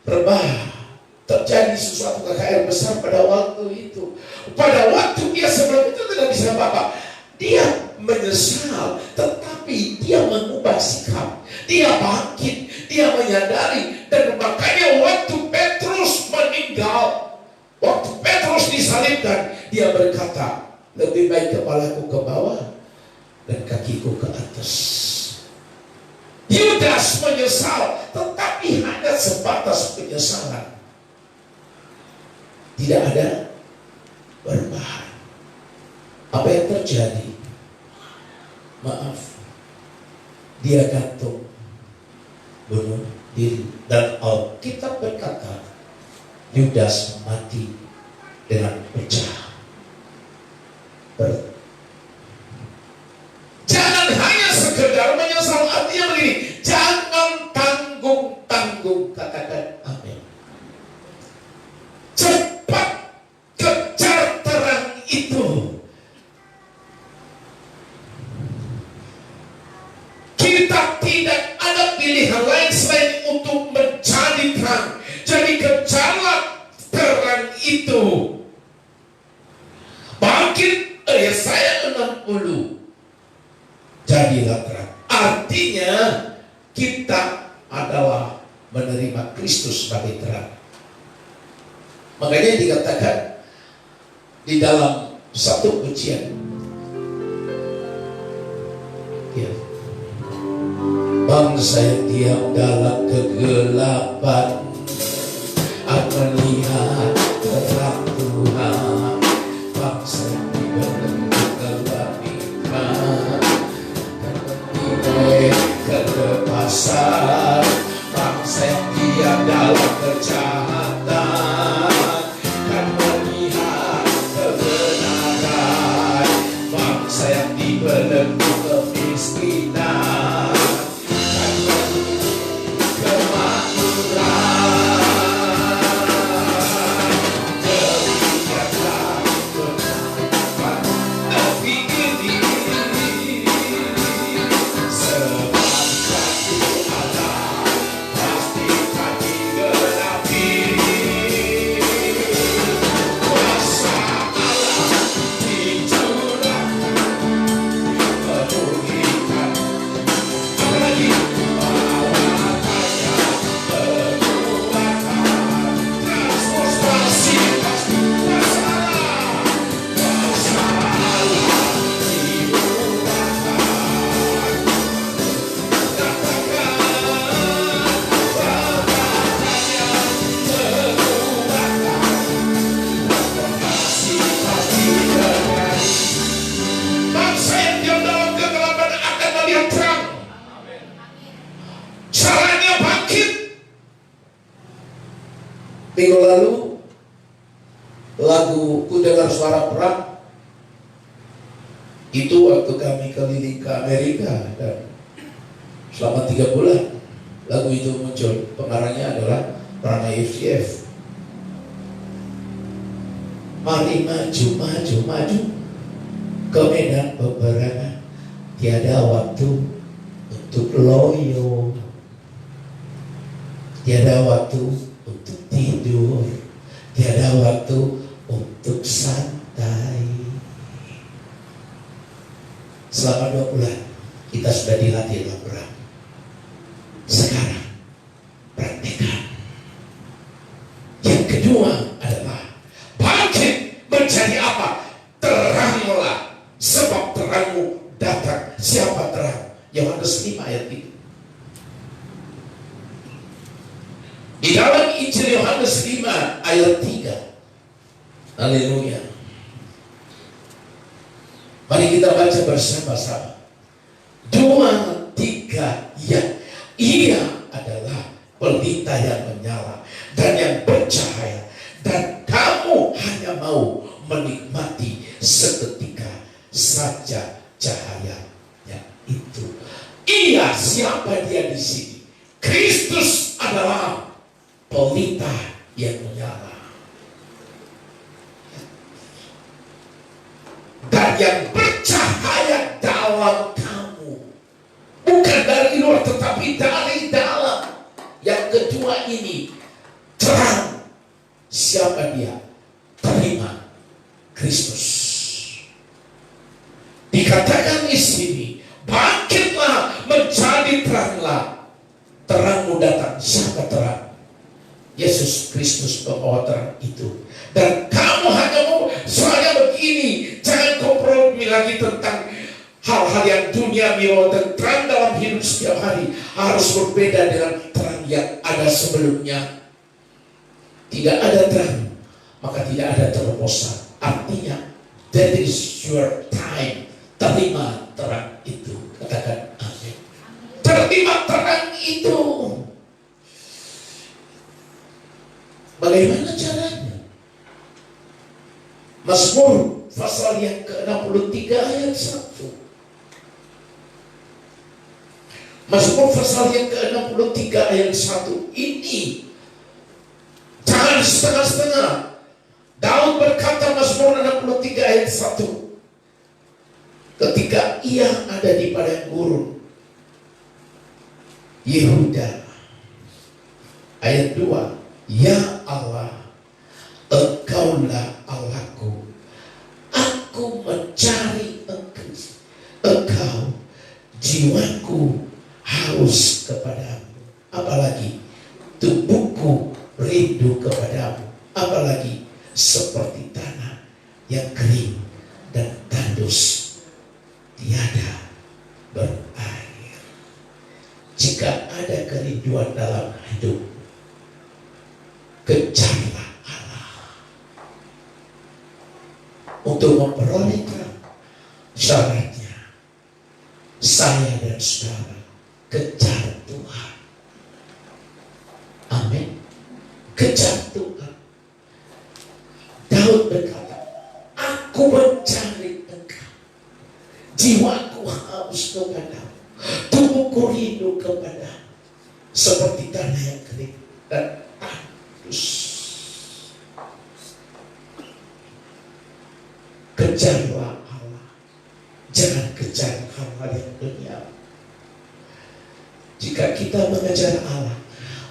berubah. Terjadi sesuatu KKR besar pada waktu itu. Pada waktu dia sebelum itu tidak bisa apa-apa. Dia menyesal, tetapi dia mengubah sikap. Dia bangkit, dia menyadari. Dan makanya waktu Petrus meninggal, waktu Petrus disalibkan, dia berkata, lebih baik kepalaku ke bawah dan kakiku ke atas. Yudas menyesal, tetapi hanya sebatas penyesalan. Tidak ada perubahan. Apa yang terjadi? Maaf, dia gantung, bunuh diri. Dan Alkitab berkata, Yudas mati dengan pecah. Jangan hanya sekedar menyesal, artinya begini, jangan tanggung-tanggung, katakan amin. Cepat kejar terang itu. Kita tidak ada pilihan lain selain untuk mencari terang. Jadi kejarlah terang itu. Bangkit. Yesaya 60, jadilah terang. Artinya kita adalah menerima Kristus sebagai terang. Makanya dikatakan di dalam satu pujian, ya, bangsa yang diam dalam kegelapan akan melihat terang Tuhan. Bangsa yang kelepasan, bangsa yang diam dalam kejahatan kan melihat kebenaran, bangsa yang dibelenggu kemiskinan kan melihat kemakmuran. Minggu lalu lagu Ku Dengar Suara Perang itu waktu kami keliling ke Amerika, dan selama 3 bulan lagu itu muncul. Pengarangnya adalah Rana FCF. Mari maju, maju, maju ke medan peperangan, tiada waktu untuk loyo, tiada waktu untuk tidur, tiada waktu untuk santai. Selama 2 bulan kita sudah dilatih dalam perang. Sekarang praktekkan. Yang kedua adalah bangkit menjadi apa? Teranglah, sebab terangmu datang. Siapa terang? Yohanes 5 ayat 3. Di dalam Injil Yohanes 5 ayat 3. Haleluya. Mari kita baca bersama-sama. 2, 3, ya. Ia adalah pelita yang menyala dan yang bercahaya, dan kamu hanya mau menikmati seketika saja cahayanya itu. Ia, siapa dia di sini? Kristus adalah pelita yang menyala dan yang bercahaya dalam kamu, bukan dari luar tetapi dari dalam. Yang kedua ini terang. Siapa dia? Terima Kristus. Dikatakan di sini, bangkitlah menjadi teranglah. Terangmu datang. Siapa terang? Yesus Kristus pembawa terang itu. Dan kamu hanya mau soalnya begini, jangan kompromi lagi tentang hal-hal yang duniawi. Dan terang dalam hidup setiap hari harus berbeda dengan terang yang ada sebelumnya. Tidak ada terang, maka tidak ada terobosan. Artinya, that is your time. Terima terang itu. Katakan amin. Terima terang itu. Bagaimana caranya? Mazmur pasal yang ke-63 ayat 1. Mazmur pasal yang ke-63 ayat 1 ini jangan setengah-setengah. Daud berkata, Mazmur 63 ayat 1, ketika ia ada di padang gurun Yehuda. Ayat 2, ya Allah, Engkaulah Allahku, aku mencari Engkau, jiwaku haus kepadamu. Apalagi tubuhku rindu kepadamu. Apalagi seperti tanah yang kering dan tandus, tiada berair. Jika ada kerinduan dalam hidup, kejarlah Allah. Untuk memperoleh terang, syaratnya saya dan saudara kejar Tuhan. Amin. Kejar Tuhan. Daud berkata, aku mencari Engkau, jiwaku haus kepadamu, tubuhku rindu kepadamu, seperti tanah yang kering dan tandus. Kejarlah Allah, jangan kejar hal-hal yang dunia. Jika kita mengejar Allah,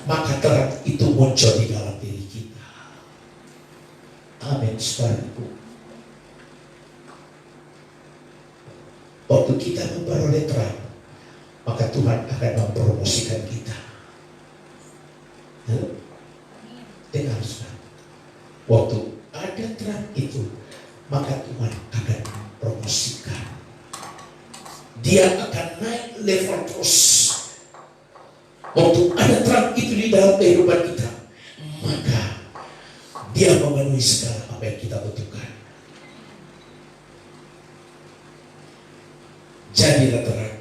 maka terang itu muncul di dalam diri kita. Amin, saudaraku. Waktu kita memperoleh terang, maka Tuhan akan mempromosikan kita. Dengar, saudara. Waktu ada terang itu, maka Tuhan akan mempromosikan. Dia akan naik level terus. Waktu ada terang itu di dalam kehidupan kita, maka dia memenuhi segala apa yang kita butuhkan. Jadilah terang.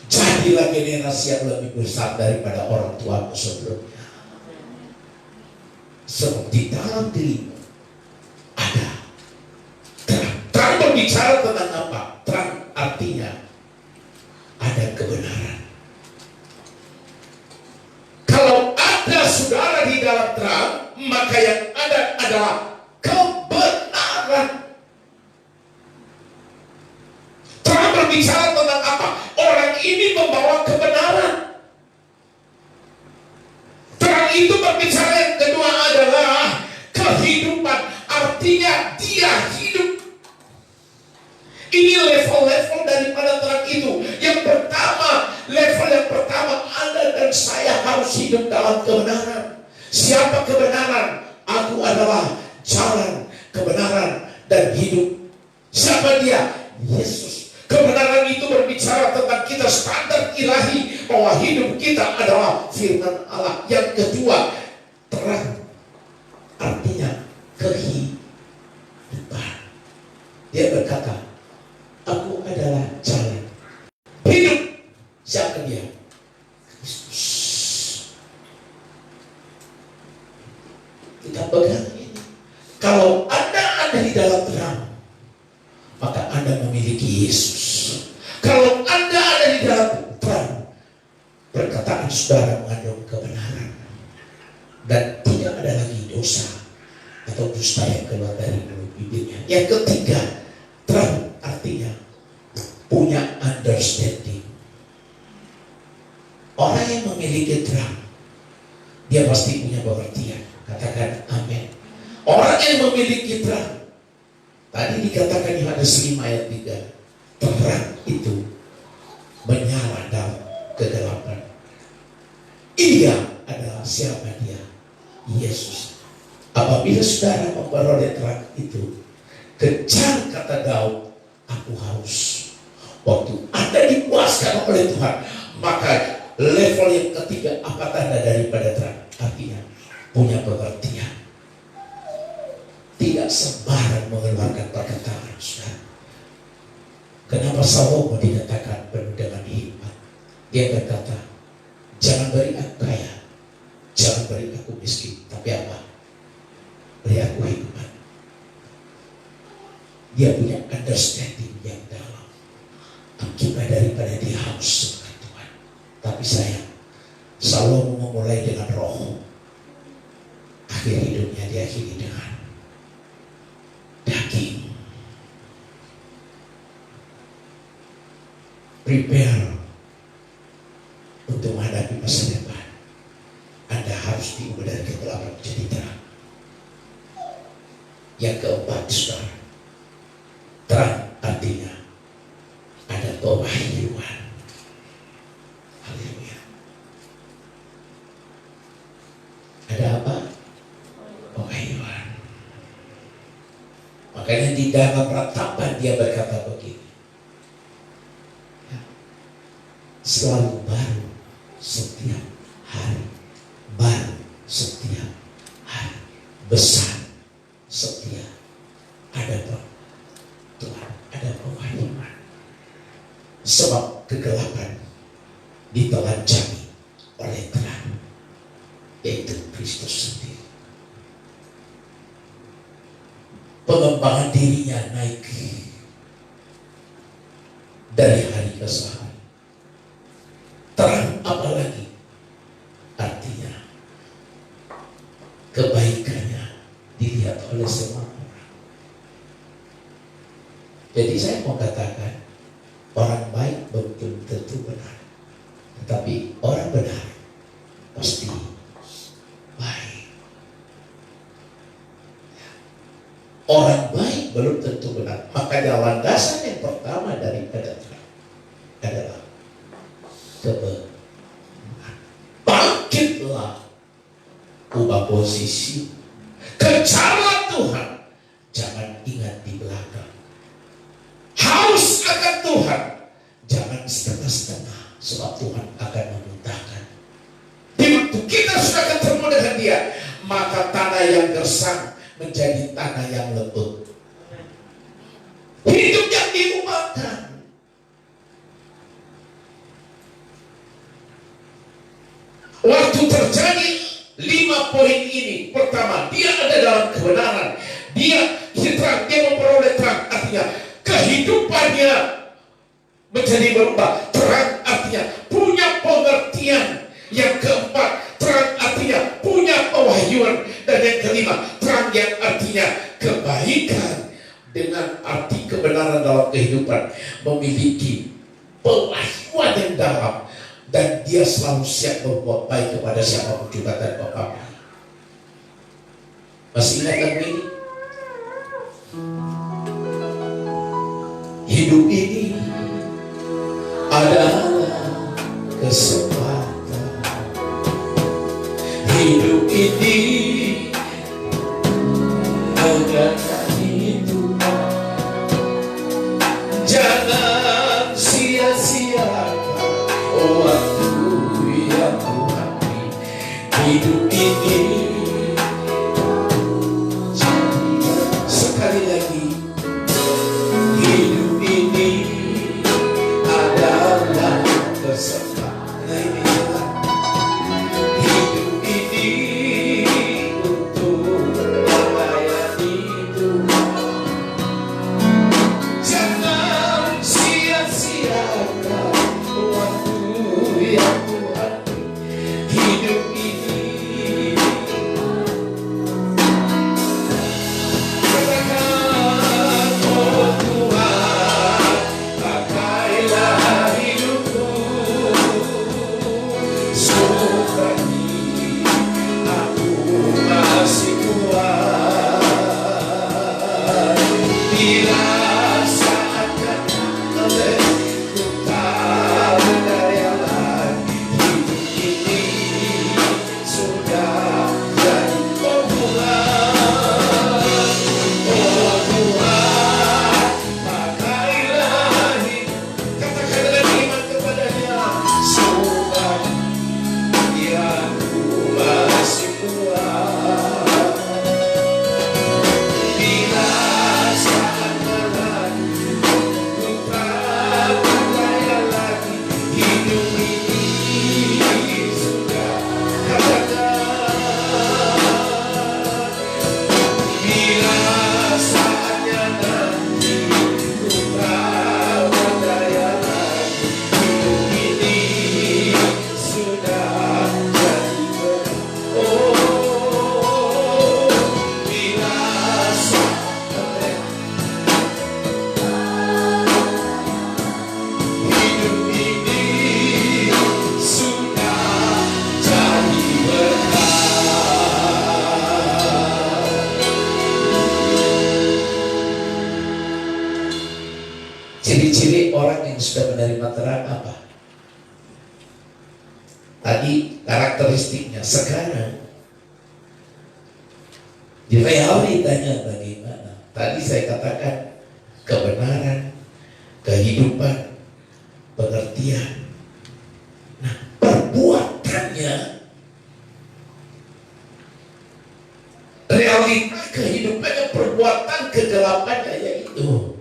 Jadilah generasi yang lebih besar daripada orang tuamu sebelumnya. Sebab di dalam dirimu ada terang. Terang berbicara tentang apa? Terang artinya ada kebenaran. Kalau ada saudara di dalam terang, maka yang ada adalah kebenaran. Terang berbicara tentang apa? Orang ini membawa kebenaran. Terang itu berbicara yang kedua adalah kehidupan. Artinya dia hidup. Ini level-level daripada terang itu. Yang pertama, level yang pertama, Anda dan saya harus hidup dalam kebenaran. Siapa kebenaran? Aku adalah jalan, kebenaran, dan hidup. Siapa dia? Yesus. Kebenaran itu berbicara tentang kita standar ilahi bahwa hidup kita adalah firman Allah. Yang kedua, terang artinya kehidupan. Dia berkata, aku adalah jalan hidup. Siapa dia? Kristus. Kita pegang ini. Kalau Anda ada di dalam terang, maka Anda memiliki Yesus. Kalau Anda ada di dalam terang, perkataan saudara mengandung kebenaran. Dan tidak ada lagi dosa atau dusta yang keluar dari mulut bibirnya. Yang ketiga, terang artinya punya understanding. Orang yang memiliki terang, dia pasti punya pengertian. Katakan amin. Orang yang memiliki terang, tadi dikatakan di Yohanes 5 ayat 3, terang itu menyala dalam kegelapan. Ia adalah siapa dia? Yesus. Apabila saudara memperoleh terang itu, kejar kata Daud, aku haus. Waktu Anda dipuaskan oleh Tuhan, maka level yang ketiga, apa tanda daripada terang? Artinya punya pengertian. Tidak sembarang mengeluarkan perkataan, saudara. Kenapa Salomo dikatakan penuh dengan hikmat? Dia berkata, jangan beri aku kaya, jangan beri aku miskin, tapi apa? Beri aku hikmat. Dia punya understanding yang dalam. Akibat daripada dia haus dengan Tuhan. Tapi sayang, Salomo memulai dengan roh, akhir hidupnya diakhiri dengan daging. Prepare untuk menghadapi masa depan. Anda harus diubah dari kegelapan menjadi terang. Yang keempat, saudara, terang artinya ada pewahyuan. Haleluya. Ada apa? Pewahyuan. Makanya di dalam ratapan dia berkata begini, selalu baru setiap hari, baru setiap hari, besar setiap ada Tuhan, ada pewahyuan. Sebab kegelapan ditelanjangi oleh terang, yaitu Kristus sendiri. Pengembangan dirinya naik dari hari ke hari. Terang apalagi? Artinya kebaikannya dilihat oleh semua orang. Jadi saya mau katakan, orang baik belum tentu benar, tetapi orang benar pasti baik. Orang baik belum tentu benar. Makanya landasan yang pertama daripada terang adalah kebenaran. Bangkitlah, ubah posisi, kejarlah Tuhan, jangan ingat di belakang. Haus akan Tuhan, jangan setengah-setengah, sebab Tuhan akan memuntahkan. Di waktu kita sudah ketemu dengan Dia, maka tanah yang gersang menjadi tanah yang lembut. Hidup yang diubahkan. Waktu terjadi 50 poin ini. Pertama, dia ada dalam kebenaran. Dia terang, dia memperoleh terang. Artinya kehidupannya menjadi berubah. Terang artinya punya pengertian. Yang keempat, terang artinya punya pewahyuan. Dan yang kelima, terang yang artinya kebaikan. Dengan arti kebenaran dalam kehidupan, memiliki pewahyuan yang dalam. Dan dia selalu siap berbuat baik kepada siapapun juga dan bapaknya. Masih ingat lagu ini? Hidup ini adalah kesempatan. Hidup ini adalah hidup. Jangan sia-siakan waktu yang Tuhan beri. Hidup ini, sekali lagi, hidup ini adalah kesempatan. Hidup ini untuk melayani Tuhan. Jangan sia-siakan waktu yang Tuhan beri. Hidup ini, katakan, oh Tuhan, pakailah hidupku. Selagi aku masih kuat, bila saat kata ku tak berdaya lagi. Hidup ini sudah jadi pemulaan. Oh Tuhan, pakailah hidup. Katakan dengan iman kepadanya. Selagi aku masih kuat, bila saat nanti ku tak berdaya lagi. Hidup ini sudah, katakan, bila saatnya nanti ku tak berdaya lagi. Hidup ini sudah jadi berat. Oh, bila saatnya hidup ini sudah jadi berat. Ciri-ciri orang yang sudah menerima terang apa? Tadi karakteristiknya. Sekarang di realitanya bagaimana? Tadi saya katakan kebenaran, kehidupan, pengertian. Nah, perbuatannya, realita kehidupannya, perbuatan kegelapannya, yaitu,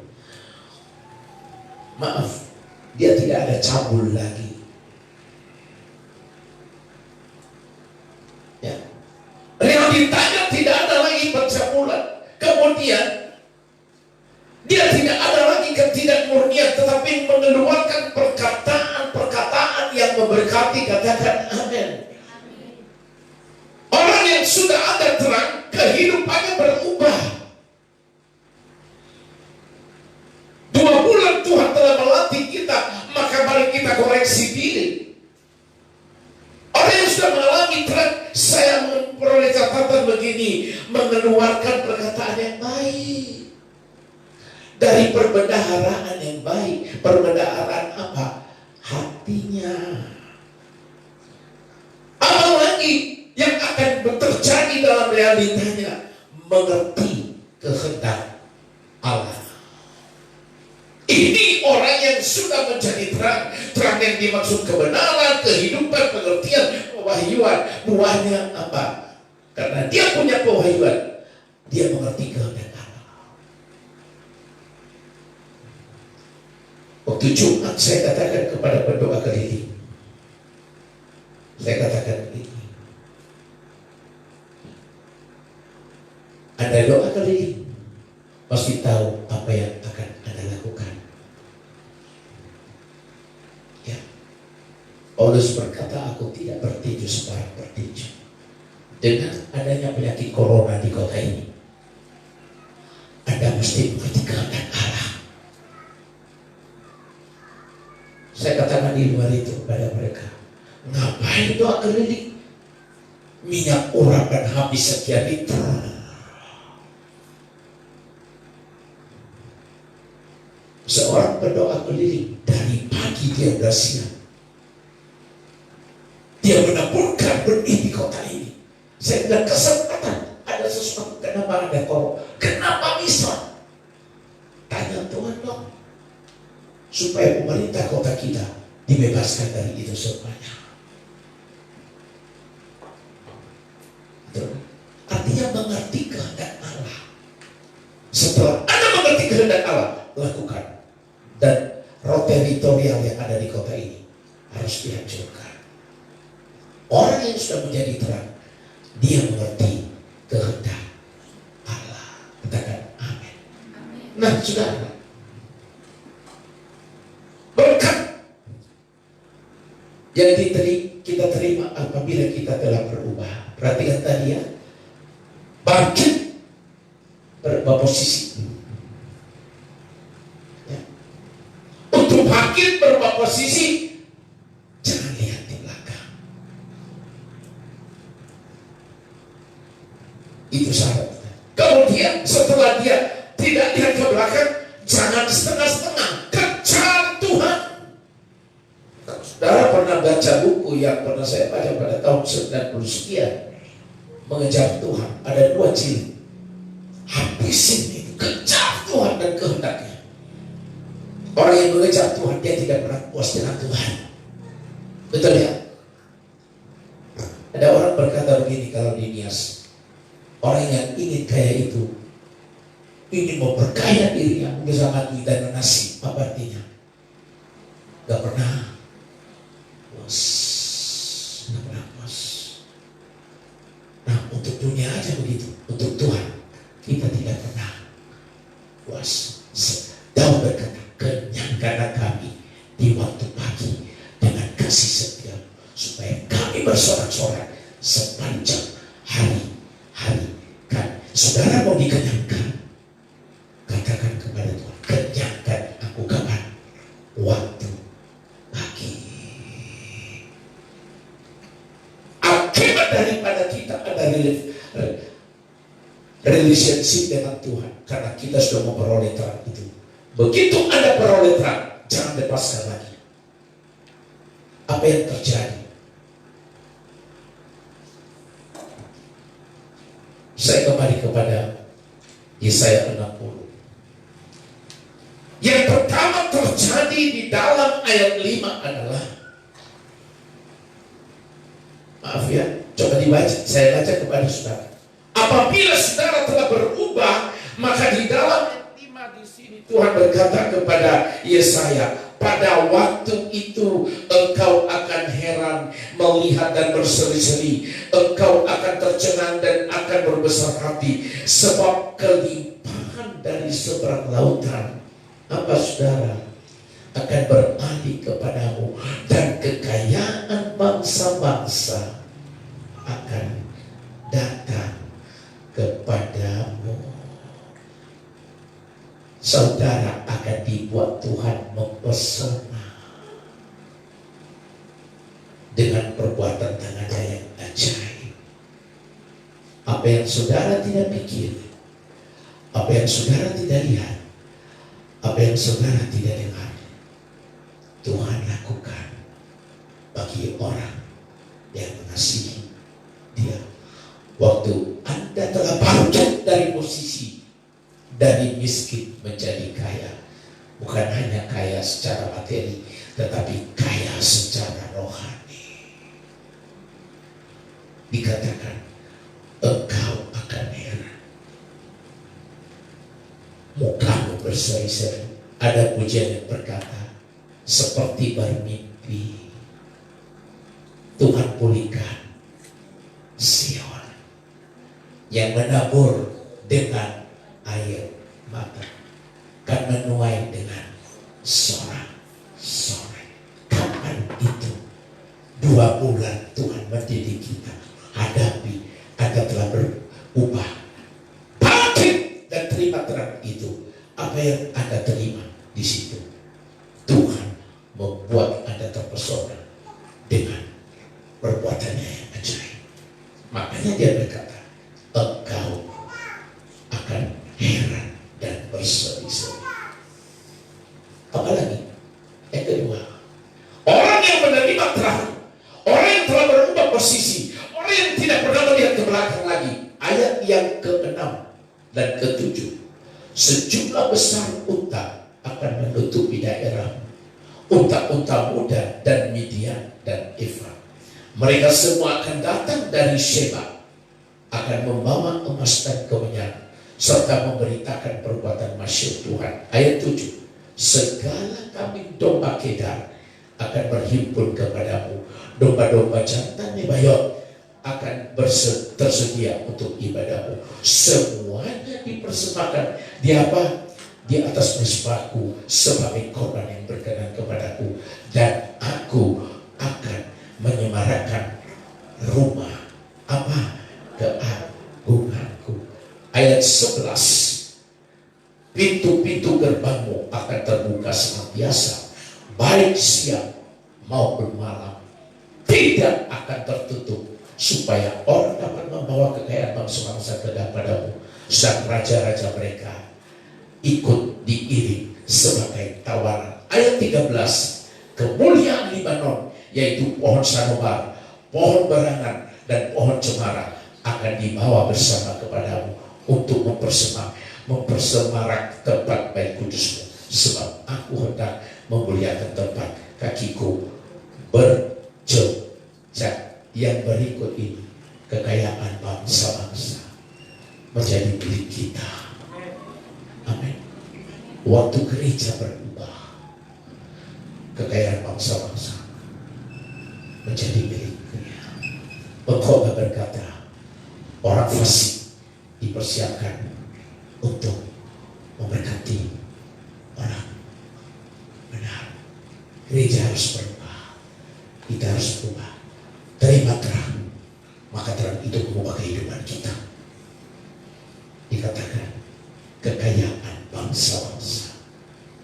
maaf, dia tidak ada cabul lagi. Ya. Realitanya tidak ada lagi percabulan. Kemudian dia tidak ada lagi ketidakmurnian, tetapi mengeluarkan perkataan-perkataan yang memberkati. Katakan amin. Orang yang sudah ada terang, kehidupannya berubah. 2 bulan Tuhan telah melatih kita, maka mari kita koreksi diri. Orang yang sudah mengalami terang, saya memperoleh catatan begini, mengeluarkan perkataan yang baik dari perbendaharaan yang baik. Perbendaharaan apa? Hatinya. Apalagi yang akan terjadi dalam realitanya, mengerti kehendak Allah. Ini orang yang sudah menjadi terang. Terang yang dimaksud kebenaran, kehidupan, pengertian, pewahyuan. Buahnya apa? Karena dia punya pewahyuan, dia mengerti kehendak Allah. Waktu Jumat saya katakan kepada pendoa keliling, saya katakan begini, Paulus berkata, aku tidak bertinju sembarang bertinju. Dengan adanya penyakit corona di kota ini, Anda mesti mengerti kehendak Allah. Saya katakan di luar itu kepada mereka, ngapain doa keliling? Minyak urapan habis sekian liter. Seorang berdoa keliling dari pagi dia udah siang. Dia menaburkan benih di kota ini. Saya bilang kesempatan ada sesuatu, kenapa ada kok? Kenapa bisa? Tanya Tuhan dong. Supaya pemerintah kota kita dibebaskan dari itu semuanya. Artinya mengerti kehendak Allah. Setelah Anda mengerti kehendak Allah, lakukan. Dan roh teritorial yang ada di kota ini harus dihancurkan. Orang yang sudah menjadi terang, dia mengerti kehendak Allah. Katakan amin. Nah, saudara, berkat yang kita terima apabila kita telah berubah. Perhatikan tadi ya, bangkit berubah posisi. Ya. Untuk bangkit berubah posisi, jangan lihat di belakang. Itu syaratnya. Kemudian setelah dia tidak lihat ke belakang, jangan setengah-setengah, kejar Tuhan. Saudara pernah baca buku yang pernah saya baca pada tahun 90 sekian, mengejar Tuhan. Ada 2 ciri. Habisin itu, kejar Tuhan dan kehendaknya. Orang yang mengejar Tuhan, dia tidak pernah puas dengan Tuhan. Betul ya? Ada orang berkata begini kalau di Nias, orang yang ingin kaya itu ingin memperkaya dirinya, bersama duit dan nasi. Apa artinya? Gak pernah puas. Gak pernah puas. Nah, untuk dunia aja begitu. Untuk Tuhan kita tidak pernah puas. Daud berkata, kenyangkanlah kami di waktu pagi dengan kasih setia, supaya kami bersorak-sorak sepanjang hari-hari. Kan, saudara mau dikenyangkan, katakan kepada Tuhan, kenyangkan aku kapan? Waktu pagi. Akibat daripada kita ada relationship dengan Tuhan, karena kita sudah memperoleh terang itu. Begitu Anda peroleh terang, jangan lepaskan lagi. Apa yang terjadi? Saya kembali kepada Yesaya 60. Yang pertama terjadi di dalam ayat 5 adalah, maaf ya, coba dibaca, saya baca kepada saudara. Apabila saudara telah berubah, maka di dalam ayat 5 di sini Tuhan berkata kepada Yesaya, pada waktu itu engkau akan heran melihat dan berseri-seri, engkau akan tercengang dan akan berbesar hati, sebab kelimpahan dari seberang lautan, apa saudara, akan beralih kepadamu, dan kekayaan bangsa-bangsa akan datang kepadamu. Saudara akan dibuat Tuhan mempesona dengan perbuatan tangannya yang ajaib. Apa yang saudara tidak pikir, apa yang saudara tidak lihat, apa yang saudara tidak dengar, Tuhan lakukan bagi orang yang mengasihi Dia. Waktu Anda telah bangkit dari posisi dari miskin menjadi kaya, bukan hanya kaya secara materi, tetapi kaya secara rohani. Dikatakan, engkau akan heran, mukamu berseri-seri. Ada pujian yang berkata, seperti bermimpi, Tuhan pulihkan Sion yang menabur dengan air mata, kan menuai dengan sorak-sorai. Kapan itu 2 bulan Tuhan mendidik kita. Hadapi, Anda telah berubah. Bangkit dan terima terang itu. Apa yang Anda terima di situ, Tuhan membuat Anda terpesona dengan perbuatannya yang ajaib. Makanya dia berkata, engkau akan heran dan berseri-seri. Apalagi yang kedua, orang yang menerima terang, orang yang telah berubah posisi, orang yang tidak pernah melihat ke belakang lagi. Ayat yang ke-6 dan ke-7, sejumlah besar unta akan menutupi daerah, unta-unta muda dan Midian dan Efra. Mereka semua akan datang dari Sheba, akan membawa emas dan kemenyan, serta memberitakan perbuatan masyhur Tuhan. Ayat 7, segala kambing domba Kedar akan berhimpun kepadamu, domba-domba jantan Nebayot akan tersedia untuk ibadahmu. Semuanya dipersembahkan di apa? Di atas mezbahku sebagai korban yang berkenan kepadaku, dan aku akan menyemarakan rumah apa? Keagunganku. Ayat 11, pintu-pintu gerbangmu akan terbuka senantiasa, baik siang maupun malam, tidak akan tertutup, supaya orang dapat membawa kekayaan bangsa-bangsa kepadamu, dan raja-raja mereka ikut diiring sebagai tawaran. Ayat 13, kemuliaan Libanon, yaitu pohon sanobar, pohon berangan, dan pohon cemara akan dibawa bersama kepadamu untuk mempersemarak tempat baik kudusmu, sebab aku hendak memuliakan tempat kakiku berjejak. Yang berikut ini, kekayaan bangsa-bangsa menjadi milik kita. Amin. Waktu gereja berubah, kekayaan bangsa-bangsa menjadi miliknya. Pengkhotbah berkata, orang fasik dipersiapkan untuk memberkati orang benar. Gereja harus berubah, kita harus berubah. Terima terang, maka terang itu mengubah kehidupan kita. Dikatakan kekayaan bangsa-bangsa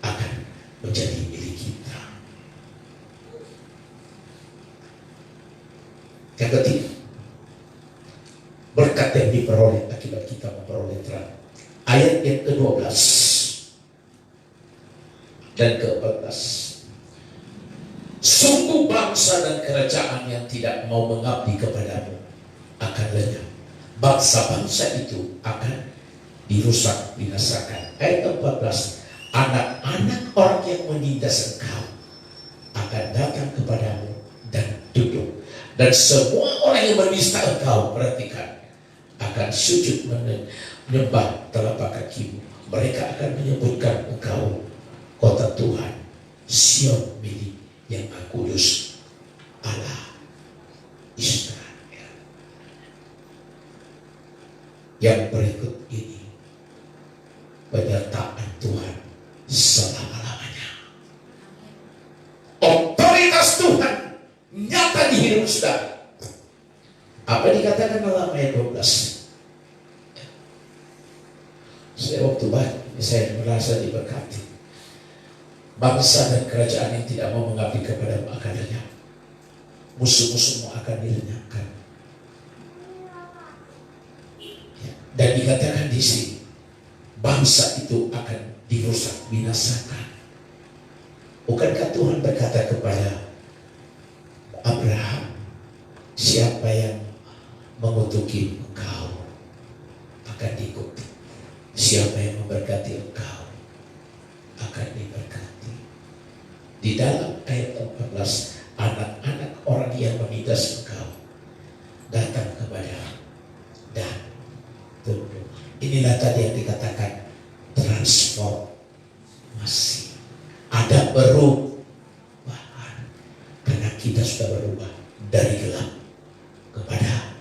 akan menjadi milik kita. Yang ketiga, berkat yang diperoleh akibat kita memperoleh terang. Ayat yang ke-12 dan ke-14. Sungguh bangsa dan kerajaan yang tidak mau mengabdi kepadamu akan lenyap. Bangsa-bangsa itu akan dirusak, binasakan. Ayat 14, anak-anak orang yang menindas engkau akan datang kepadamu dan duduk. Dan semua orang yang menista engkau, perhatikan, akan sujud menyembah telapak kakimu. Mereka akan menyebutkan engkau kota Tuhan, Sion milik yang Maha Kudus, Allah Israel. Yang berikut ini, penyertaan Tuhan selama-lamanya. Otoritas Tuhan nyata di hidup saudara. Apa dikatakan dalam ayat 12? Saya waktu saya merasa diberkati. Bangsa dan kerajaan yang tidak mau mengabdi kepadamu akan lenyap. Musuh-musuhmu akan dilenyapkan. Dan dikatakan di sini, bangsa itu akan dirusak, binasakan. Bukankah Tuhan berkata kepada Abraham, siapa yang mengutuki engkau akan diikuti, siapa yang memberkati engkau akan diberkati. Di dalam ayat 14, anak-anak orang yang menindas engkau datang kepada dan tunduk. Inilah tadi yang dikatakan transformasi. Ada perubahan karena kita sudah berubah dari gelap kepada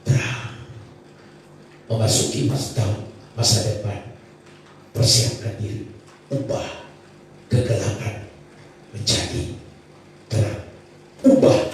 terang, memasuki masa depan. Persiapkan diri, ubah kegelapan menjadi terang, ubah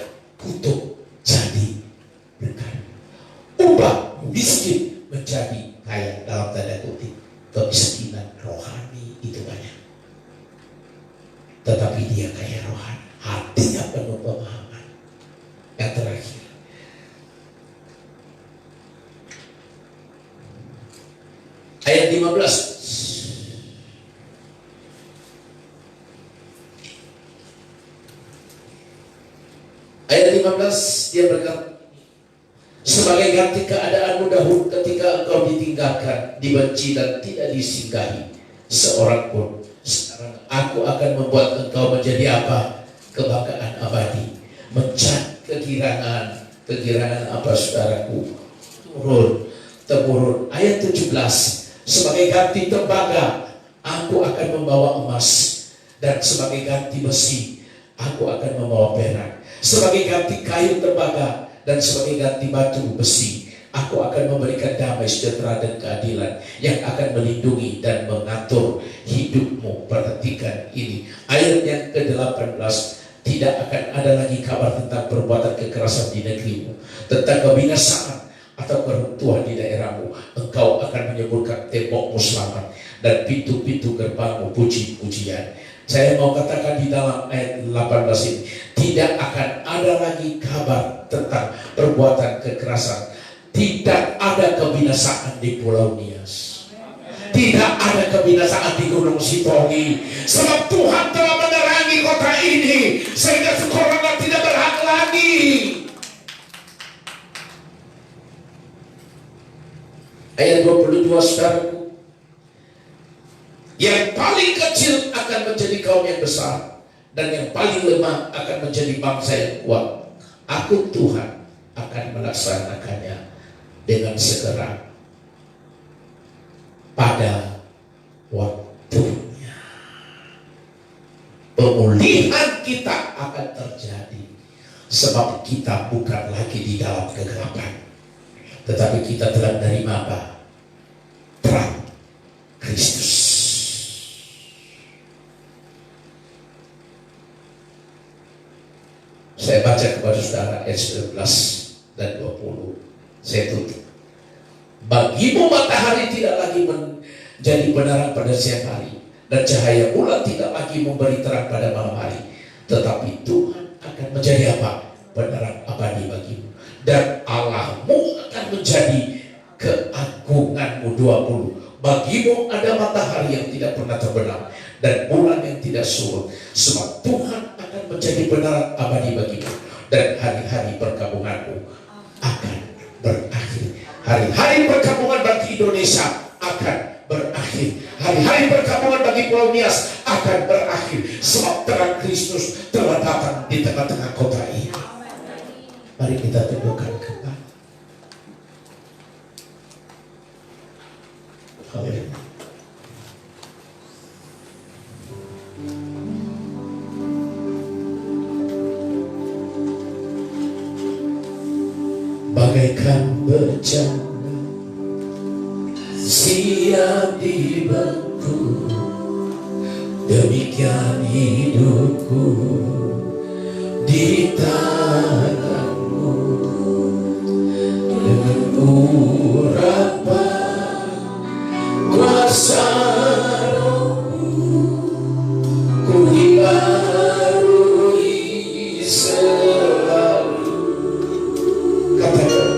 Ayat 15. Ayat 15 dia berkata, sebagai ganti keadaanmu dahulu ketika engkau ditinggalkan, dibenci dan tidak disinggahi seorang pun, sekarang aku akan membuat engkau menjadi apa? Kebanggaan abadi. Mencat kegirangan apa saudaraku? Temurun. Ayat 17, sebagai ganti tembaga aku akan membawa emas, dan sebagai ganti besi aku akan membawa perak. Sebagai ganti kayu tembaga dan sebagai ganti batu besi aku akan memberikan damai, sejahtera dan keadilan yang akan melindungi dan mengatur hidupmu. Perhatikan ini, ayat yang ke-18. Tidak akan ada lagi kabar tentang perbuatan kekerasan di negerimu, tentang kebinasaan atau keruntuhan di daerahmu. Engkau akan menyemburkan tembokmu selamat dan pintu-pintu gerbangmu puji-pujian. Saya mau katakan di dalam ayat 18 ini, tidak akan ada lagi kabar tentang perbuatan kekerasan. Tidak ada kebinasaan di Pulau Nias. Tidak ada kebinasaan di Gunung Sitongi. Sebab Tuhan telah menerangi kota ini sehingga corona tidak berhak lagi. Ayat 22, saudaraku. Yang paling kecil akan menjadi kaum yang besar, dan yang paling lemah akan menjadi bangsa yang kuat. Aku Tuhan akan melaksanakannya dengan segera pada waktunya. Pemulihan kita akan terjadi sebab kita bukan lagi di dalam kegelapan, tetapi kita telah menerima apa? Terang Kristus. Saya baca kepada saudara ayat 19 dan 20. Saya tutup. Bagimu matahari tidak lagi menjadi penerang pada siang hari, dan cahaya bulan tidak lagi memberi terang pada malam hari. Tetapi Tuhan akan menjadi apa? Penerang abadi bagimu. Dan Allahmu akan menjadi keagunganmu. 20. Bagimu ada matahari yang tidak pernah terbenam dan bulan yang tidak surut, sebab Tuhan akan menjadi penerang abadi bagimu, dan hari-hari perkabunganmu akan berakhir. Hari-hari perkabungan bagi Indonesia akan berakhir. Hari-hari perkabungan bagi Pulau Nias akan berakhir, sebab terang Kristus telah datang di tengah-tengah kota ini. Mari kita tundukkan kepala. Haleluya. Bagaikan bencana siap dibelenggu, demikian hidupku di tanganmu. Dengan urapan kuasa Rohmu, ku dibaharui selalu. Katakan,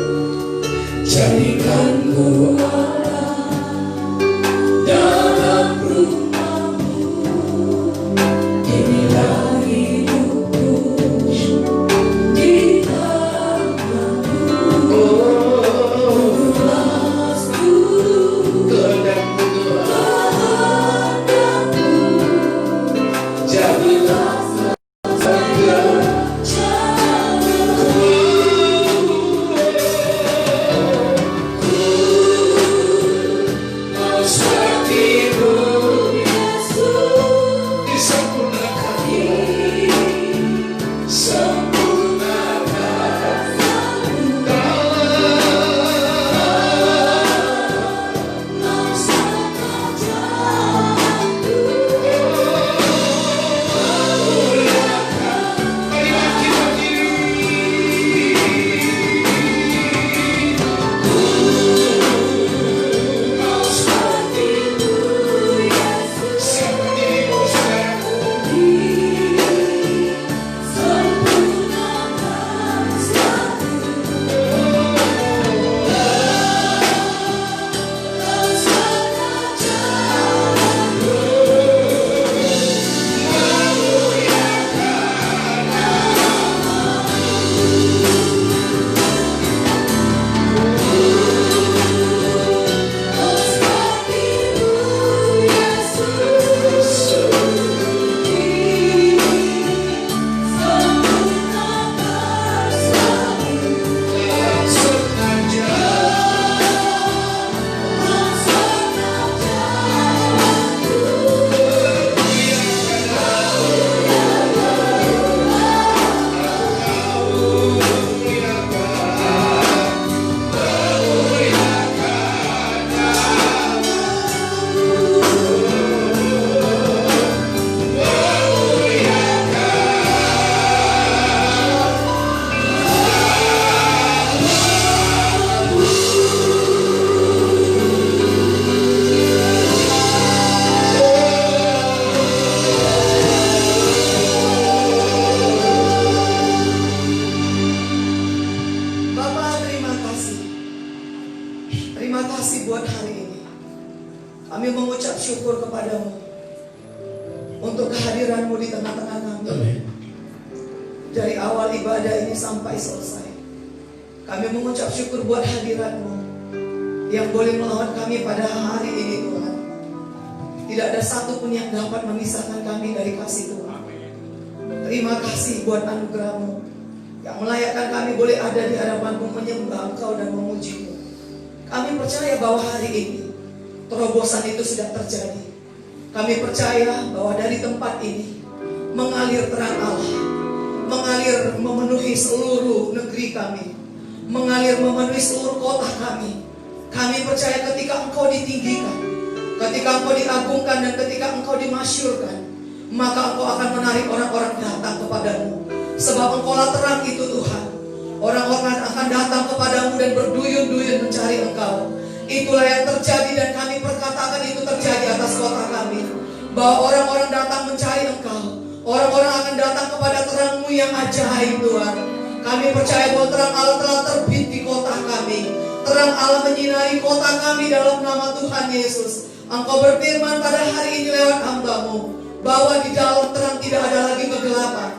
jadikanku Allah dalam rumahmu. Inilah hidupku di tanganmu. Oh, kehendakmu Tuhan, jadilah Kami mengucap syukur kepadamu untuk kehadiranmu di tengah-tengah kami. Amin. Dari awal ibadah ini sampai selesai, kami mengucap syukur buat hadiratmu yang boleh melawat kami pada hari ini Tuhan. Tidak ada satupun yang dapat memisahkan kami dari kasih Tuhan. Terima kasih buat anugerahmu yang melayakkan kami boleh ada di hadapanmu, menyembah Engkau dan memujimu. Kami percaya bahwa hari ini terobosan itu sudah terjadi. Kami percaya bahwa dari tempat ini mengalir terang Allah, mengalir memenuhi seluruh negeri kami, mengalir memenuhi seluruh kota kami. Kami percaya ketika Engkau ditinggikan, ketika Engkau diagungkan, dan ketika Engkau dimasyurkan, maka Engkau akan menarik orang-orang datang kepadamu. Sebab Engkaulah terang itu Tuhan. Orang-orang akan datang kepadamu dan berduyun-duyun mencari Engkau. Itulah yang terjadi, dan kami perkatakan itu terjadi atas kota kami. Bahwa orang-orang datang mencari Engkau. Orang-orang akan datang kepada terang-Mu yang ajaib Tuhan. Kami percaya bahwa terang Allah telah terbit di kota kami. Terang Allah menyinari kota kami dalam nama Tuhan Yesus. Engkau berfirman pada hari ini lewat hamba-Mu, bahwa di dalam terang tidak ada lagi kegelapan.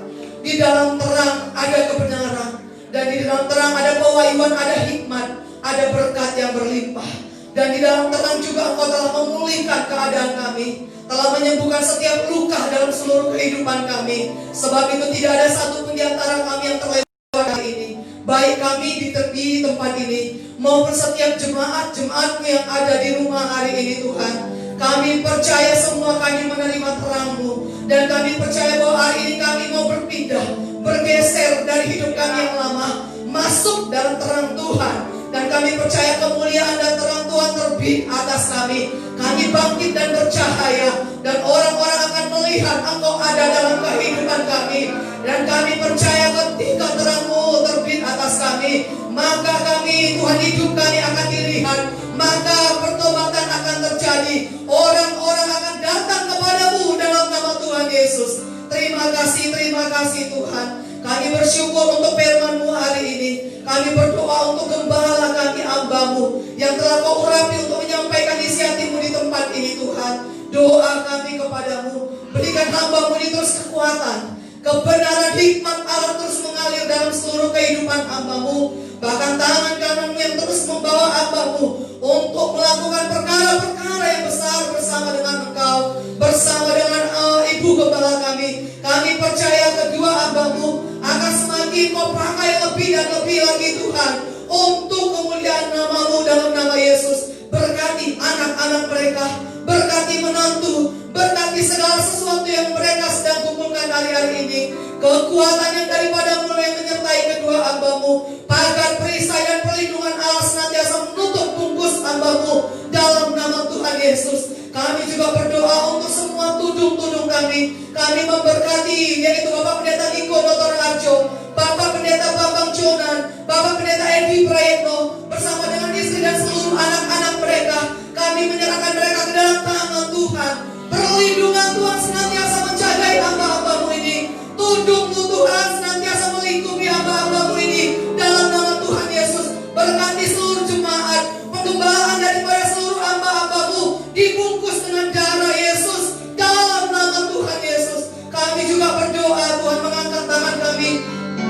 Di dalam terang ada kebenaran. Dan di dalam terang ada pewahyuan, ada hikmat, ada berkat yang berlimpah. Dan di dalam terang juga Engkau telah memulihkan keadaan kami, telah menyembuhkan setiap luka dalam seluruh kehidupan kami. Sebab itu tidak ada satupun di antara kami yang terlewat hari ini, baik kami di tepi tempat ini maupun setiap jemaat-jemaat-Mu yang ada di rumah hari ini Tuhan. Kami percaya semua kami menerima terang-Mu, dan kami percaya bahwa hari ini kami mau berpindah, bergeser dari hidup kami yang lama masuk dalam terang Tuhan. Dan kami percaya kemuliaan dan terang Tuhan terbit atas kami. Kami bangkit dan bercahaya, dan orang-orang akan melihat Engkau ada dalam kehidupan kami. Dan kami percaya ketika terang-Mu terbit atas kami, maka kami, Tuhan, hidup kami akan dilihat. Maka pertobatan akan terjadi. Orang-orang akan datang kepadamu dalam nama Tuhan Yesus. Terima kasih Tuhan. Kami bersyukur untuk firman-Mu hari ini. Kami berdoa untuk gembala kami, hamba-Mu yang telah Kau urapi untuk menyampaikan isi hati-Mu di tempat ini Tuhan. Doa kami kepadamu, berikan hamba-Mu ini terus kekuatan, kebenaran, hikmat Allah terus mengalir dalam seluruh kehidupan hamba-Mu. Bahkan tangan kanan-Mu yang terus membawa hamba-Mu untuk melakukan perkara-perkara yang besar bersama dengan Engkau, bersama dengan Ibu Gembala kami. Kami percaya kedua hamba-Mu akan semakin Kau pakai lebih dan lebih lagi Tuhan, untuk kemuliaan nama-Mu dalam nama Yesus. Berkati anak-anak mereka, berkati menantu, berkati segala sesuatu yang mereka sedang kumpulkan hari-hari ini. Kekuatan yang daripada-Mu yang menyertai kedua hamba-Mu. Pagar perisai dan perlindungan Allah senantiasa menutup bungkus hamba-Mu dalam nama Tuhan Yesus. Kami juga berdoa untuk semua tudung-tudung kami. Kami memberkati, yaitu Bapak Pendeta Niko Dr. Arjo, Bapak Pendeta Bambang Jonan, Bapak Pendeta Edi Prayetno, bersama dengan istri dan seluruh anak-anak mereka. Kami menyerahkan mereka ke dalam tangan Tuhan. Perlindungan Tuhan senantiasa menjagai hamba-hamba-Mu ini. Tudung-Mu Tuhan senantiasa melingkupi hamba-hamba-Mu ini dalam nama Tuhan Yesus. Berkati seluruh jemaat, pengembalaan daripada seluruh hamba-hamba-Mu dibungkus dengan darah Yesus dalam nama Tuhan Yesus. Kami juga berdoa Tuhan, mengangkat tangan kami,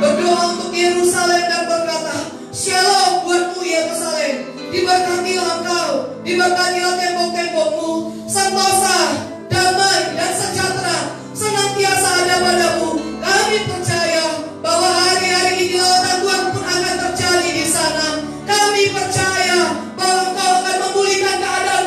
berdoa untuk Yerusalem dan berkata, Shalom buatmu Yerusalem. Diberkatilah Engkau, diberkatilah tembok-tembok-Mu, sentosa, damai dan sejahtera senantiasa ada padamu. Kami percaya bahwa hari-hari ini lawatan Tuhan pun akan terjadi di sana. Kami percaya bahwa Engkau akan memulihkan keadaan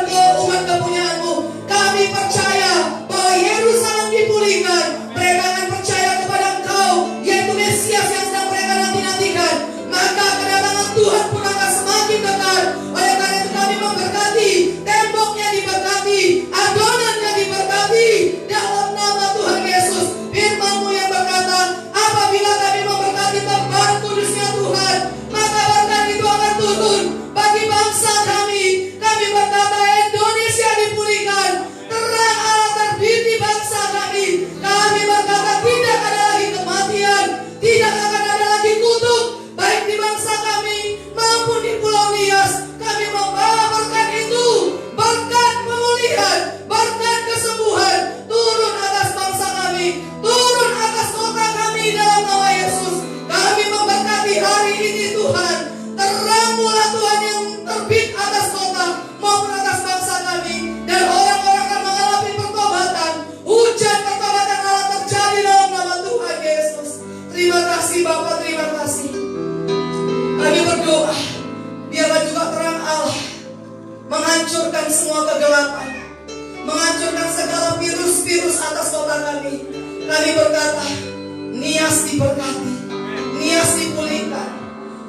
umat kepunyaan-Mu. Kami percaya bahwa Yerusalem dipulihkan. Mereka akan percaya kepada Engkau, yaitu Mesias yang sedang mereka nanti-nantikan. Maka kedatangan Tuhan pun akan semakin dekat. Oleh karena itu kami memberkati, temboknya diberkati, adonannya diberkati, Bapa, terima kasih. Kami berdoa, biarlah juga terang Allah menghancurkan semua kegelapan, menghancurkan segala virus-virus atas kota kami. Kami berkata, Nias diberkati, Nias dipulihkan,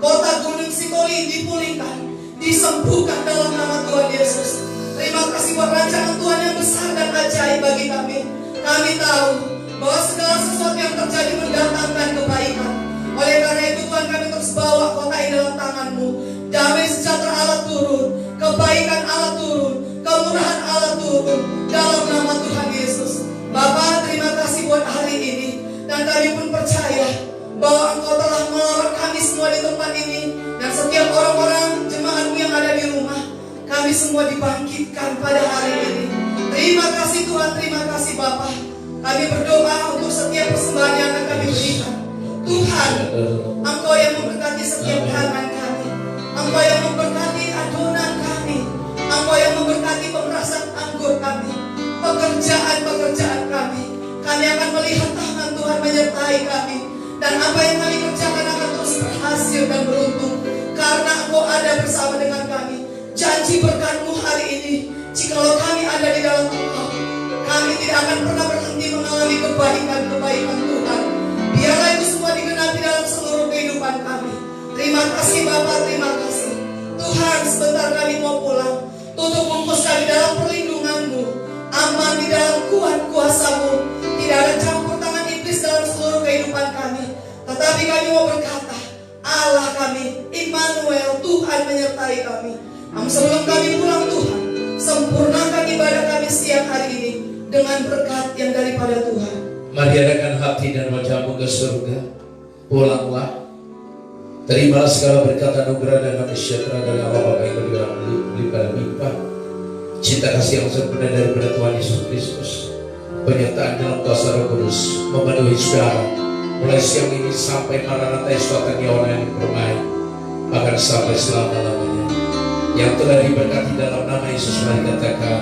kota Gunung Sikoli dipulihkan, disembuhkan dalam nama Tuhan Yesus. Terima kasih buat rancangan Tuhan yang besar dan ajaib bagi kami. Kami tahu bahwa segala sesuatu yang terjadi mendatangkan kebaikan. Oleh karena itu Tuhan, kami terus bawa kota ini dalam tangan-Mu. Damai sejahtera Allah turun, kebaikan Allah turun, kemurahan Allah turun dalam nama Tuhan Yesus. Bapa, terima kasih buat hari ini. Dan kami pun percaya bahwa Engkau telah melawat kami semua di tempat ini. Dan setiap orang-orang jemaat-Mu yang ada di rumah, kami semua dibangkitkan pada hari ini. Terima kasih Tuhan, terima kasih Bapa. Kami berdoa untuk setiap persembahan yang akan kami berikan. Tuhan, Engkau yang memberkati setiap tangan kami, Engkau yang memberkati adonan kami, Engkau yang memberkati pemerasan anggur kami, pekerjaan-pekerjaan kami. Kami akan melihat tangan Tuhan menyertai kami. Dan apa yang kami kerjakan akan terus berhasil dan beruntung, karena Engkau ada bersama dengan kami. Janji berkat-Mu hari ini, jikalau kami ada di dalam Engkau, kami tidak akan pernah berhenti mengalami kebaikan-kebaikan Tuhan. Biarlah itu semua digenapi dalam seluruh kehidupan kami. Terima kasih Bapa, terima kasih Tuhan. Sebentar kami mau pulang. Tutup bungkus kami dalam perlindungan-Mu, aman di dalam kuat kuasa-Mu. Tidak ada campur tangan iblis dalam seluruh kehidupan kami. Tetapi kami mau berkata, Allah kami, Immanuel, Tuhan menyertai kami. Namun sebelum kami pulang Tuhan, sempurnakan ibadah kami siang hari ini dengan berkat yang daripada Tuhan. Mari arahkan hati dan wajahmu ke surga. Pulanglah. Terimalah segala berkat anugerah dan damai sejahtera dari Allah Bapa yang berlimpah-limpah. Cinta kasih yang sempurna daripada Tuhan Yesus Kristus, penyertaan dalam kuasa Roh Kudus memenuhi saudara mulai siang ini sampai Maranatha Yesuatan Yohana yang bermain, bahkan sampai selama-lamanya. Yang telah diberkati dalam nama Yesus, mari katakan